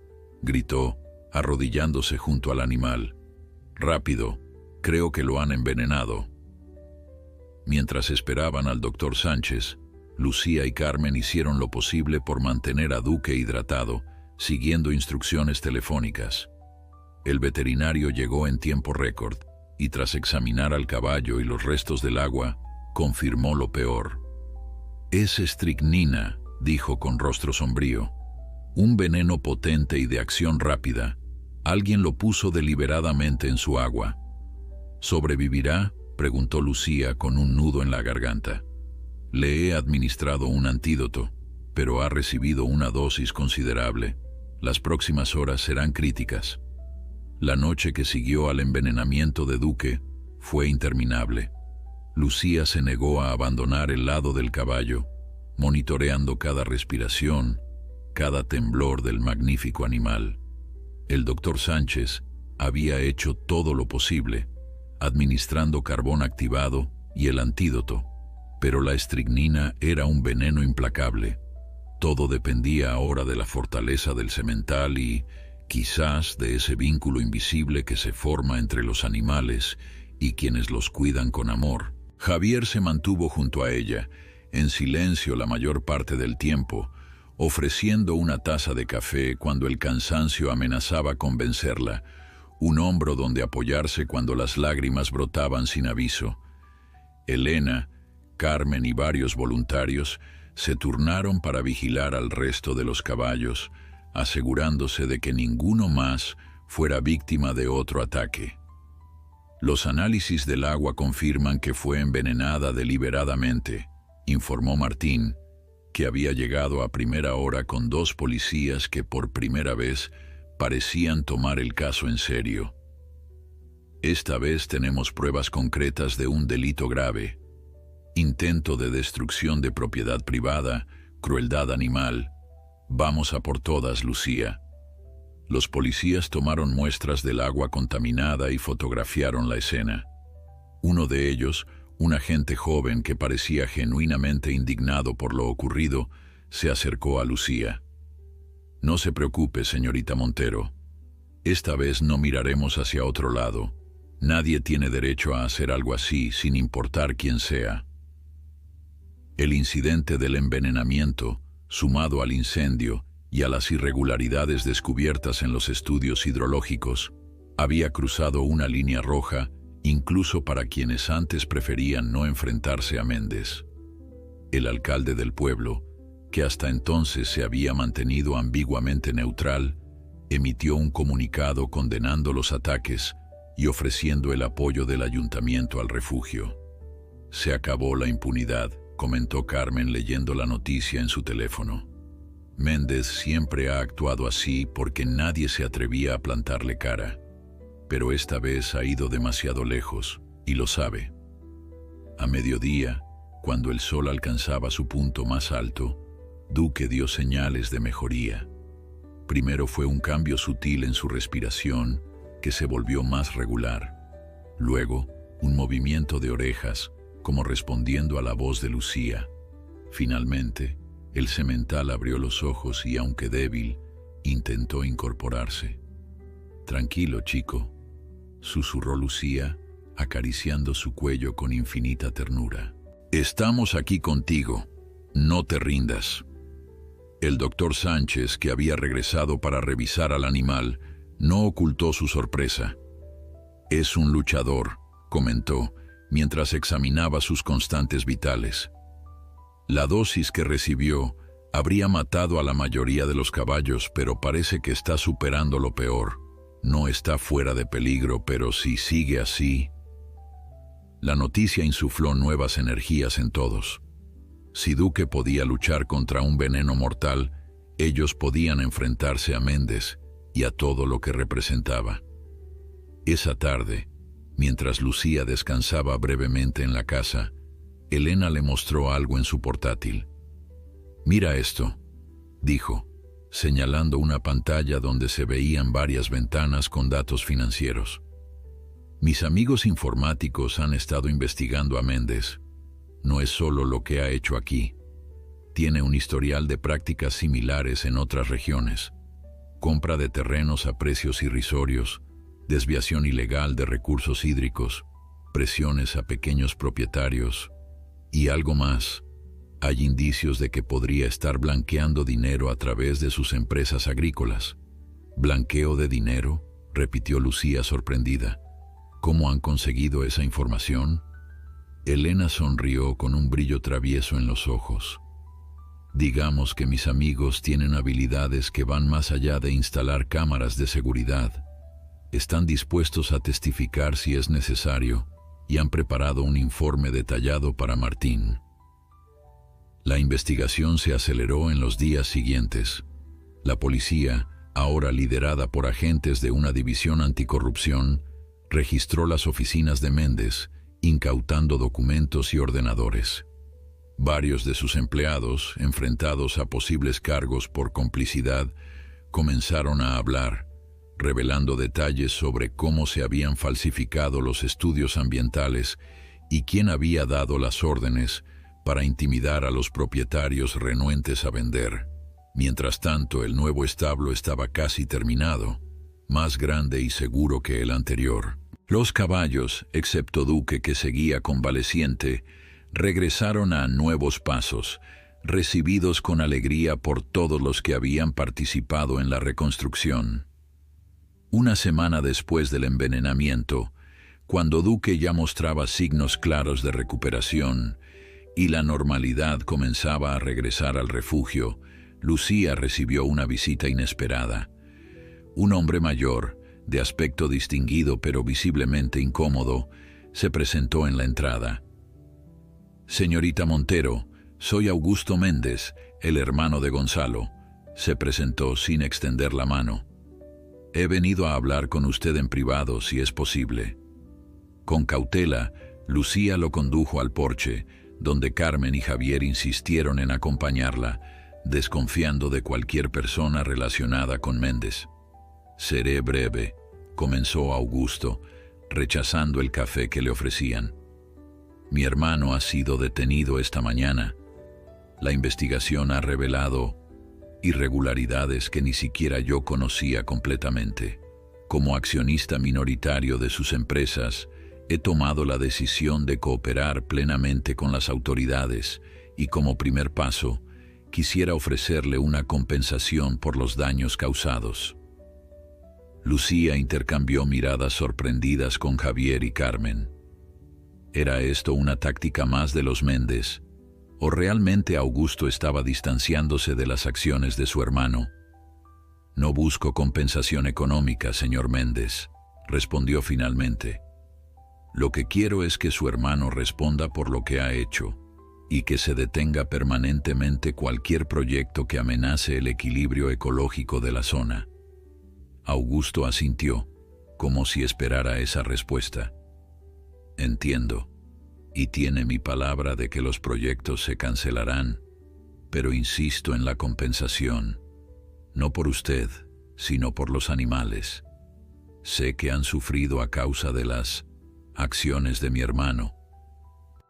gritó, arrodillándose junto al animal. «Rápido, creo que lo han envenenado». Mientras esperaban al doctor Sánchez, Lucía y Carmen hicieron lo posible por mantener a Duque hidratado, siguiendo instrucciones telefónicas. El veterinario llegó en tiempo récord y tras examinar al caballo y los restos del agua, confirmó lo peor. «Es estricnina», dijo con rostro sombrío. «Un veneno potente y de acción rápida. Alguien lo puso deliberadamente en su agua». «¿Sobrevivirá?», preguntó Lucía con un nudo en la garganta. «Le he administrado un antídoto, pero ha recibido una dosis considerable. Las próximas horas serán críticas». La noche que siguió al envenenamiento de Duque fue interminable. Lucía se negó a abandonar el lado del caballo, monitoreando cada respiración, cada temblor del magnífico animal. El doctor Sánchez había hecho todo lo posible, administrando carbón activado y el antídoto, pero la estricnina era un veneno implacable. Todo dependía ahora de la fortaleza del semental y, quizás, de ese vínculo invisible que se forma entre los animales y quienes los cuidan con amor. Javier se mantuvo junto a ella, en silencio la mayor parte del tiempo, ofreciendo una taza de café cuando el cansancio amenazaba con vencerla, un hombro donde apoyarse cuando las lágrimas brotaban sin aviso. Elena, Carmen y varios voluntarios se turnaron para vigilar al resto de los caballos, asegurándose de que ninguno más fuera víctima de otro ataque. Los análisis del agua confirman que fue envenenada deliberadamente, informó Martín, que había llegado a primera hora con 2 policías que por primera vez parecían tomar el caso en serio. «Esta vez tenemos pruebas concretas de un delito grave. Intento de destrucción de propiedad privada, crueldad animal. Vamos a por todas, Lucía». Los policías tomaron muestras del agua contaminada y fotografiaron la escena. Uno de ellos, un agente joven que parecía genuinamente indignado por lo ocurrido, se acercó a Lucía. «No se preocupe, señorita Montero. Esta vez no miraremos hacia otro lado. Nadie tiene derecho a hacer algo así, sin importar quién sea». El incidente del envenenamiento, sumado al incendio y a las irregularidades descubiertas en los estudios hidrológicos, había cruzado una línea roja incluso para quienes antes preferían no enfrentarse a Méndez. El alcalde del pueblo, que hasta entonces se había mantenido ambiguamente neutral, emitió un comunicado condenando los ataques y ofreciendo el apoyo del ayuntamiento al refugio. «Se acabó la impunidad», comentó Carmen leyendo la noticia en su teléfono. «Méndez siempre ha actuado así porque nadie se atrevía a plantarle cara. Pero esta vez ha ido demasiado lejos, y lo sabe». A mediodía, cuando el sol alcanzaba su punto más alto, Duque dio señales de mejoría. Primero fue un cambio sutil en su respiración, que se volvió más regular. Luego, un movimiento de orejas, como respondiendo a la voz de Lucía. Finalmente, el semental abrió los ojos y, aunque débil, intentó incorporarse. «Tranquilo, chico», susurró Lucía, acariciando su cuello con infinita ternura. «Estamos aquí contigo. No te rindas». El doctor Sánchez, que había regresado para revisar al animal, no ocultó su sorpresa. «Es un luchador», comentó, mientras examinaba sus constantes vitales. La dosis que recibió habría matado a la mayoría de los caballos, pero parece que está superando lo peor. No está fuera de peligro, pero si sigue así... La noticia insufló nuevas energías en todos. Si Duque podía luchar contra un veneno mortal, ellos podían enfrentarse a Méndez y a todo lo que representaba. Esa tarde, mientras Lucía descansaba brevemente en la casa, Elena le mostró algo en su portátil. «Mira esto», dijo, señalando una pantalla donde se veían varias ventanas con datos financieros. «Mis amigos informáticos han estado investigando a Méndez. No es solo lo que ha hecho aquí. Tiene un historial de prácticas similares en otras regiones. Compra de terrenos a precios irrisorios, desviación ilegal de recursos hídricos, presiones a pequeños propietarios y algo más. Hay indicios de que podría estar blanqueando dinero a través de sus empresas agrícolas». «¿Blanqueo de dinero?», repitió Lucía sorprendida. «¿Cómo han conseguido esa información?». Elena sonrió con un brillo travieso en los ojos. «Digamos que mis amigos tienen habilidades que van más allá de instalar cámaras de seguridad. Están dispuestos a testificar si es necesario y han preparado un informe detallado para Martín». La investigación se aceleró en los días siguientes. La policía, ahora liderada por agentes de una división anticorrupción, registró las oficinas de Méndez, incautando documentos y ordenadores. Varios de sus empleados, enfrentados a posibles cargos por complicidad, comenzaron a hablar, revelando detalles sobre cómo se habían falsificado los estudios ambientales y quién había dado las órdenes para intimidar a los propietarios renuentes a vender. Mientras tanto, el nuevo establo estaba casi terminado, más grande y seguro que el anterior. Los caballos, excepto Duque, que seguía convaleciente, regresaron a nuevos pasos, recibidos con alegría por todos los que habían participado en la reconstrucción. Una semana después del envenenamiento, cuando Duque ya mostraba signos claros de recuperación y la normalidad comenzaba a regresar al refugio, Lucía recibió una visita inesperada. Un hombre mayor, de aspecto distinguido pero visiblemente incómodo, se presentó en la entrada. «Señorita Montero, soy Augusto Méndez, el hermano de Gonzalo», se presentó sin extender la mano. «He venido a hablar con usted en privado, si es posible». Con cautela, Lucía lo condujo al porche, donde Carmen y Javier insistieron en acompañarla, desconfiando de cualquier persona relacionada con Méndez. Seré breve, comenzó Augusto, rechazando el café que le ofrecían. Mi hermano ha sido detenido esta mañana. La investigación ha revelado irregularidades que ni siquiera yo conocía completamente. Como accionista minoritario de sus empresas, he tomado la decisión de cooperar plenamente con las autoridades y como primer paso, quisiera ofrecerle una compensación por los daños causados. Lucía intercambió miradas sorprendidas con Javier y Carmen. ¿Era esto una táctica más de los Méndez? ¿O realmente Augusto estaba distanciándose de las acciones de su hermano? No busco compensación económica, señor Méndez, respondió finalmente. Lo que quiero es que su hermano responda por lo que ha hecho y que se detenga permanentemente cualquier proyecto que amenace el equilibrio ecológico de la zona. Augusto asintió, como si esperara esa respuesta. Entiendo, y tiene mi palabra de que los proyectos se cancelarán, pero insisto en la compensación, no por usted, sino por los animales. Sé que han sufrido a causa de las acciones de mi hermano.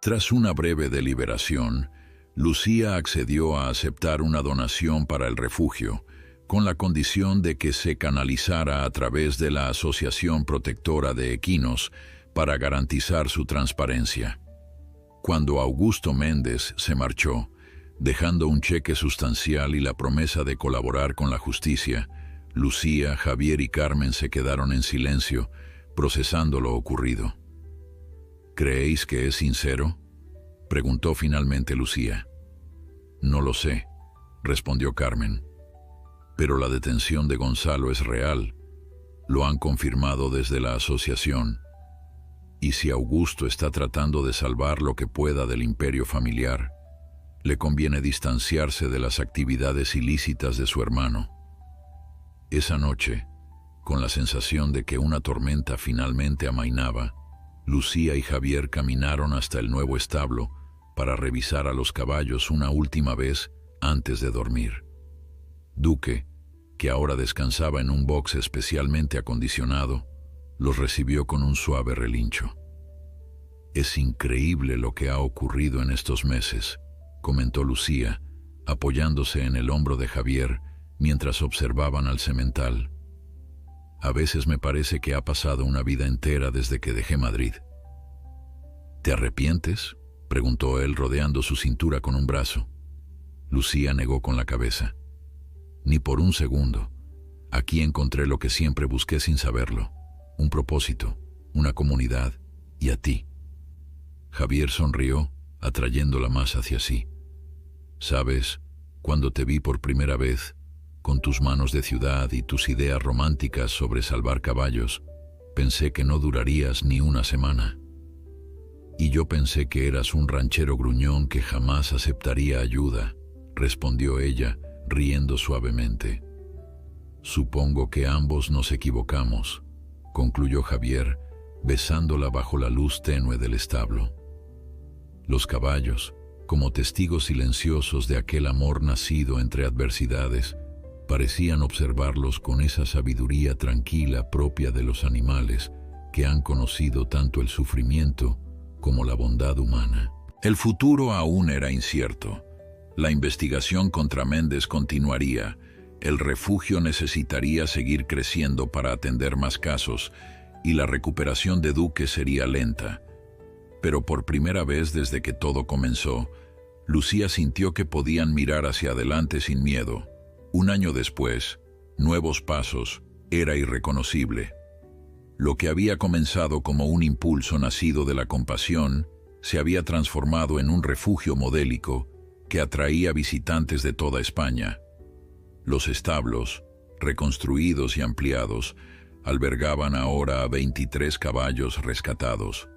Tras una breve deliberación, Lucía accedió a aceptar una donación para el refugio, con la condición de que se canalizara a través de la Asociación Protectora de Equinos para garantizar su transparencia. Cuando Augusto Méndez se marchó, dejando un cheque sustancial y la promesa de colaborar con la justicia, Lucía, Javier y Carmen se quedaron en silencio, procesando lo ocurrido. ¿Creéis que es sincero?, preguntó finalmente Lucía. No lo sé, respondió Carmen. Pero la detención de Gonzalo es real. Lo han confirmado desde la asociación. Y si Augusto está tratando de salvar lo que pueda del imperio familiar, le conviene distanciarse de las actividades ilícitas de su hermano. Esa noche, con la sensación de que una tormenta finalmente amainaba, Lucía y Javier caminaron hasta el nuevo establo para revisar a los caballos una última vez antes de dormir. Duque, que ahora descansaba en un box especialmente acondicionado, los recibió con un suave relincho. Es increíble lo que ha ocurrido en estos meses, comentó Lucía, apoyándose en el hombro de Javier mientras observaban al semental. A veces me parece que ha pasado una vida entera desde que dejé Madrid. ¿Te arrepientes?, preguntó él, rodeando su cintura con un brazo. Lucía negó con la cabeza. Ni por un segundo. Aquí encontré lo que siempre busqué sin saberlo: un propósito, una comunidad y a ti. Javier sonrió, atrayéndola más hacia sí. ¿Sabes? Cuando te vi por primera vez, con tus manos de ciudad y tus ideas románticas sobre salvar caballos, pensé que no durarías ni una semana. Y yo pensé que eras un ranchero gruñón que jamás aceptaría ayuda, respondió ella, riendo suavemente. Supongo que ambos nos equivocamos, concluyó Javier, besándola bajo la luz tenue del establo. Los caballos, como testigos silenciosos de aquel amor nacido entre adversidades, parecían observarlos con esa sabiduría tranquila propia de los animales que han conocido tanto el sufrimiento como la bondad humana. El futuro aún era incierto. La investigación contra Méndez continuaría. El refugio necesitaría seguir creciendo para atender más casos y la recuperación de Duque sería lenta. Pero por primera vez desde que todo comenzó, Lucía sintió que podían mirar hacia adelante sin miedo. Un año después, Nuevos Pasos era irreconocible. Lo que había comenzado como un impulso nacido de la compasión se había transformado en un refugio modélico que atraía visitantes de toda España. Los establos, reconstruidos y ampliados, albergaban ahora a 23 caballos rescatados.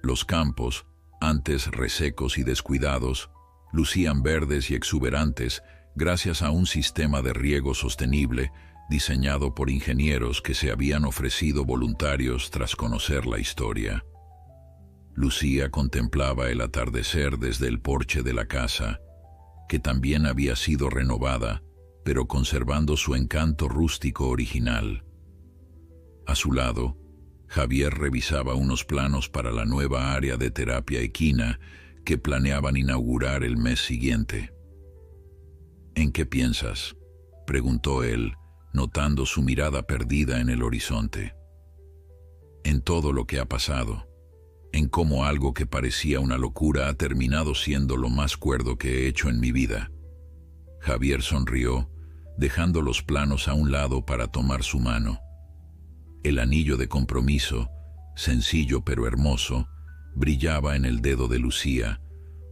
Los campos, antes resecos y descuidados, lucían verdes y exuberantes gracias a un sistema de riego sostenible diseñado por ingenieros que se habían ofrecido voluntarios tras conocer la historia. Lucía contemplaba el atardecer desde el porche de la casa, que también había sido renovada, pero conservando su encanto rústico original. A su lado, Javier revisaba unos planos para la nueva área de terapia equina que planeaban inaugurar el mes siguiente. ¿En qué piensas?, preguntó él, notando su mirada perdida en el horizonte. En todo lo que ha pasado, en cómo algo que parecía una locura ha terminado siendo lo más cuerdo que he hecho en mi vida. Javier sonrió, dejando los planos a un lado para tomar su mano. El anillo de compromiso, sencillo pero hermoso, brillaba en el dedo de Lucía,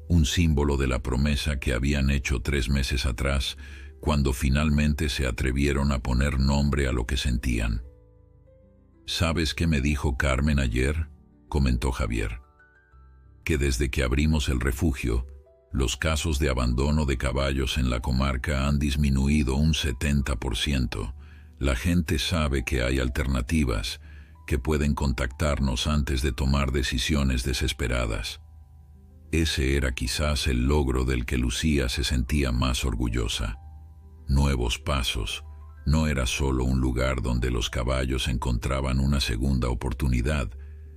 un símbolo de la promesa que habían hecho 3 meses atrás, cuando finalmente se atrevieron a poner nombre a lo que sentían. ¿Sabes qué me dijo Carmen ayer?, comentó Javier. Que desde que abrimos el refugio, los casos de abandono de caballos en la comarca han disminuido un 70%. La gente sabe que hay alternativas, que pueden contactarnos antes de tomar decisiones desesperadas. Ese era quizás el logro del que Lucía se sentía más orgullosa. Nuevos Pasos no era solo un lugar donde los caballos encontraban una segunda oportunidad,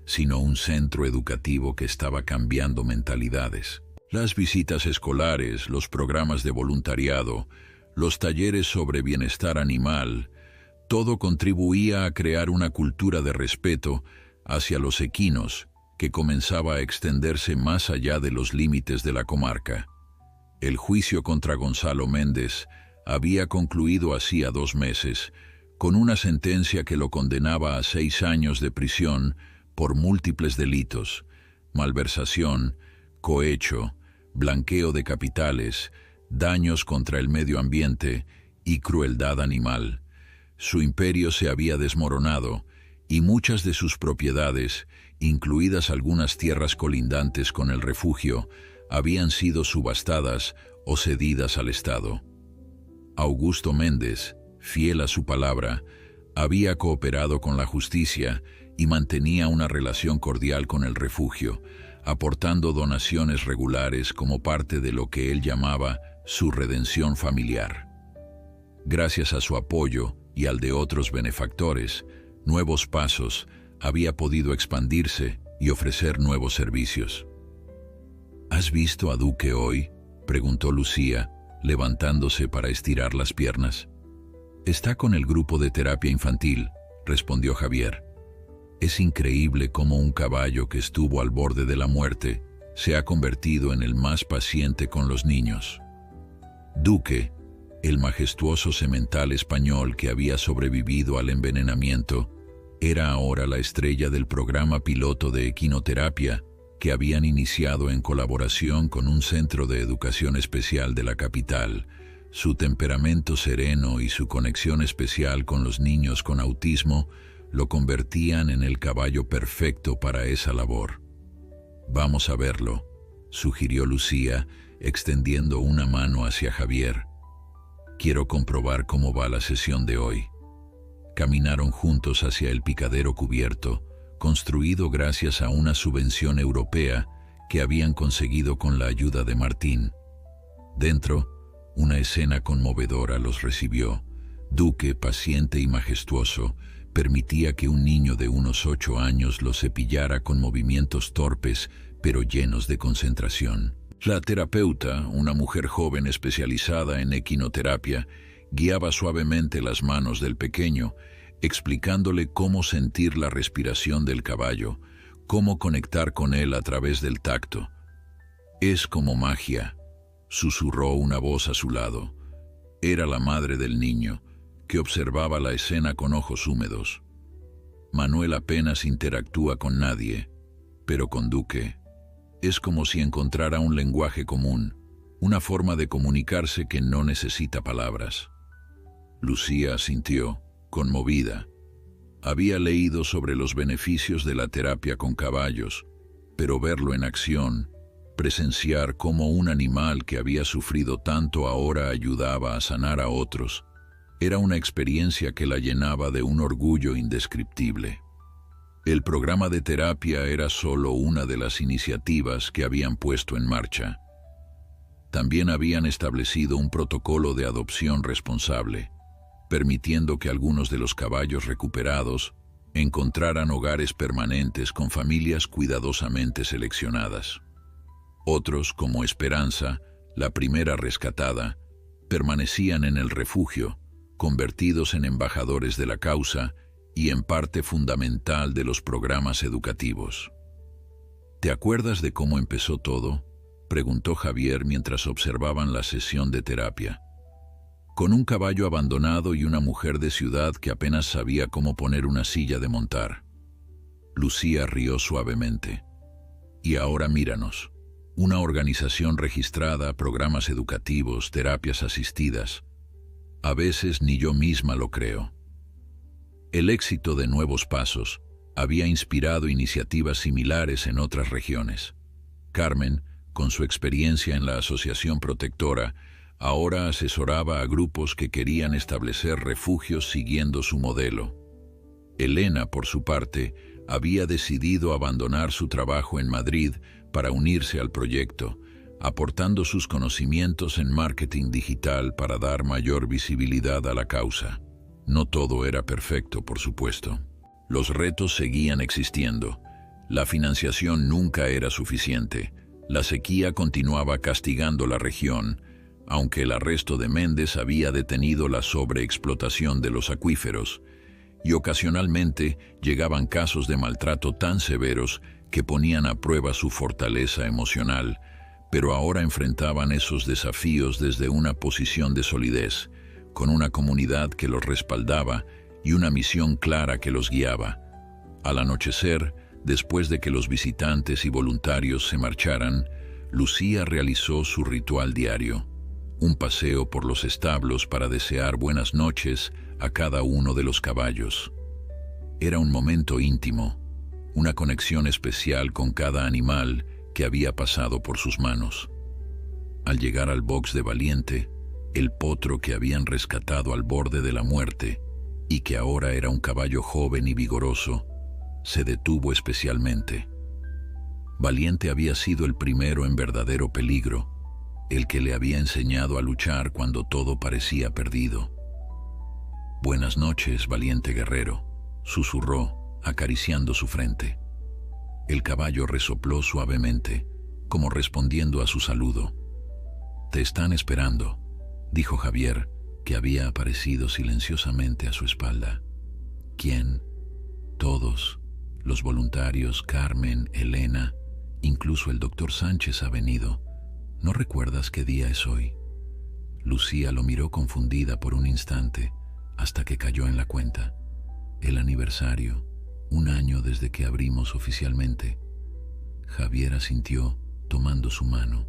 sino un centro educativo que estaba cambiando mentalidades. Las visitas escolares, los programas de voluntariado, los talleres sobre bienestar animal, todo contribuía a crear una cultura de respeto hacia los equinos que comenzaba a extenderse más allá de los límites de la comarca. El juicio contra Gonzalo Méndez había concluido hacía 2 meses, con una sentencia que lo condenaba a 6 años de prisión por múltiples delitos: malversación, cohecho, blanqueo de capitales, daños contra el medio ambiente y crueldad animal. Su imperio se había desmoronado y muchas de sus propiedades, incluidas algunas tierras colindantes con el refugio, habían sido subastadas o cedidas al Estado. Augusto Méndez, fiel a su palabra, había cooperado con la justicia y mantenía una relación cordial con el refugio, aportando donaciones regulares como parte de lo que él llamaba su redención familiar. Gracias a su apoyo y al de otros benefactores, Nuevos Pasos había podido expandirse y ofrecer nuevos servicios. ¿Has visto a Duque hoy?, preguntó Lucía, levantándose para estirar las piernas. Está con el grupo de terapia infantil, respondió Javier. Es increíble cómo un caballo que estuvo al borde de la muerte se ha convertido en el más paciente con los niños. Duque, el majestuoso semental español que había sobrevivido al envenenamiento, era ahora la estrella del programa piloto de equinoterapia que habían iniciado en colaboración con un centro de educación especial de la capital. Su temperamento sereno y su conexión especial con los niños con autismo lo convertían en el caballo perfecto para esa labor. Vamos a verlo, sugirió Lucía, extendiendo una mano hacia Javier. Quiero comprobar cómo va la sesión de hoy. Caminaron juntos hacia el picadero cubierto, construido gracias a una subvención europea que habían conseguido con la ayuda de Martín. Dentro, una escena conmovedora los recibió. Duque, paciente y majestuoso, permitía que un niño de unos 8 años lo cepillara con movimientos torpes pero llenos de concentración. La terapeuta, una mujer joven especializada en equinoterapia, guiaba suavemente las manos del pequeño, explicándole cómo sentir la respiración del caballo, cómo conectar con él a través del tacto. «Es como magia», susurró una voz a su lado. Era la madre del niño, que observaba la escena con ojos húmedos. Manuel apenas interactúa con nadie, pero con Duque es como si encontrara un lenguaje común, una forma de comunicarse que no necesita palabras. Lucía asintió, conmovida. Había leído sobre los beneficios de la terapia con caballos, pero verlo en acción, presenciar cómo un animal que había sufrido tanto ahora ayudaba a sanar a otros, era una experiencia que la llenaba de un orgullo indescriptible. El programa de terapia era solo una de las iniciativas que habían puesto en marcha. También habían establecido un protocolo de adopción responsable, permitiendo que algunos de los caballos recuperados encontraran hogares permanentes con familias cuidadosamente seleccionadas. Otros, como Esperanza, la primera rescatada, permanecían en el refugio, convertidos en embajadores de la causa y en parte fundamental de los programas educativos. ¿Te acuerdas de cómo empezó todo?, preguntó Javier mientras observaban la sesión de terapia. Con un caballo abandonado y una mujer de ciudad que apenas sabía cómo poner una silla de montar. Lucía rió suavemente. Y ahora míranos. Una organización registrada, programas educativos, terapias asistidas. A veces ni yo misma lo creo. El éxito de Nuevos Pasos había inspirado iniciativas similares en otras regiones. Carmen, con su experiencia en la Asociación Protectora, ahora asesoraba a grupos que querían establecer refugios siguiendo su modelo. Elena, por su parte, había decidido abandonar su trabajo en Madrid para unirse al proyecto, aportando sus conocimientos en marketing digital para dar mayor visibilidad a la causa. No todo era perfecto, por supuesto. Los retos seguían existiendo. La financiación nunca era suficiente. La sequía continuaba castigando la región, aunque el arresto de Méndez había detenido la sobreexplotación de los acuíferos, y ocasionalmente llegaban casos de maltrato tan severos que ponían a prueba su fortaleza emocional, pero ahora enfrentaban esos desafíos desde una posición de solidez, con una comunidad que los respaldaba y una misión clara que los guiaba. Al anochecer, después de que los visitantes y voluntarios se marcharan, Lucía realizó su ritual diario, un paseo por los establos para desear buenas noches a cada uno de los caballos. Era un momento íntimo, una conexión especial con cada animal que había pasado por sus manos. Al llegar al box de Valiente, el potro que habían rescatado al borde de la muerte y que ahora era un caballo joven y vigoroso, se detuvo especialmente. Valiente había sido el primero en verdadero peligro, el que le había enseñado a luchar cuando todo parecía perdido. «Buenas noches, valiente guerrero», susurró, acariciando su frente. El caballo resopló suavemente, como respondiendo a su saludo. «Te están esperando», dijo Javier, que había aparecido silenciosamente a su espalda. «¿Quién?» «Todos. Los voluntarios, Carmen, Elena, incluso el doctor Sánchez ha venido. ¿No recuerdas qué día es hoy?» Lucía lo miró confundida por un instante, hasta que cayó en la cuenta. El aniversario, 1 año desde que abrimos oficialmente. Javier asintió, tomando su mano.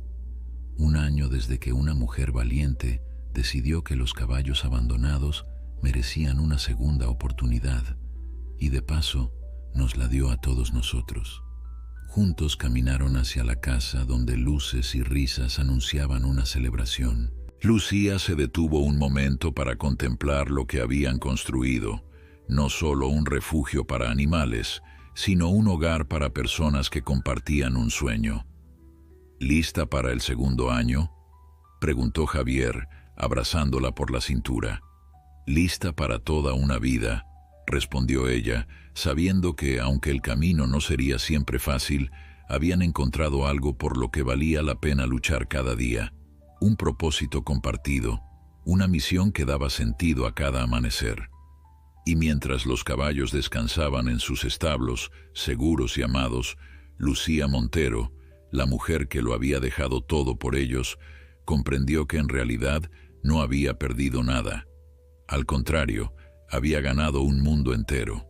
1 año desde que una mujer valiente decidió que los caballos abandonados merecían una segunda oportunidad, y de paso nos la dio a todos nosotros. Juntos caminaron hacia la casa donde luces y risas anunciaban una celebración. Lucía se detuvo un momento para contemplar lo que habían construido, no solo un refugio para animales, sino un hogar para personas que compartían un sueño. «¿Lista para el 2.º año?», preguntó Javier, abrazándola por la cintura. «Lista para toda una vida», respondió ella, sabiendo que, aunque el camino no sería siempre fácil, habían encontrado algo por lo que valía la pena luchar cada día. Un propósito compartido, una misión que daba sentido a cada amanecer. Y mientras los caballos descansaban en sus establos, seguros y amados, Lucía Montero, la mujer que lo había dejado todo por ellos, comprendió que en realidad no había perdido nada. Al contrario, había ganado un mundo entero.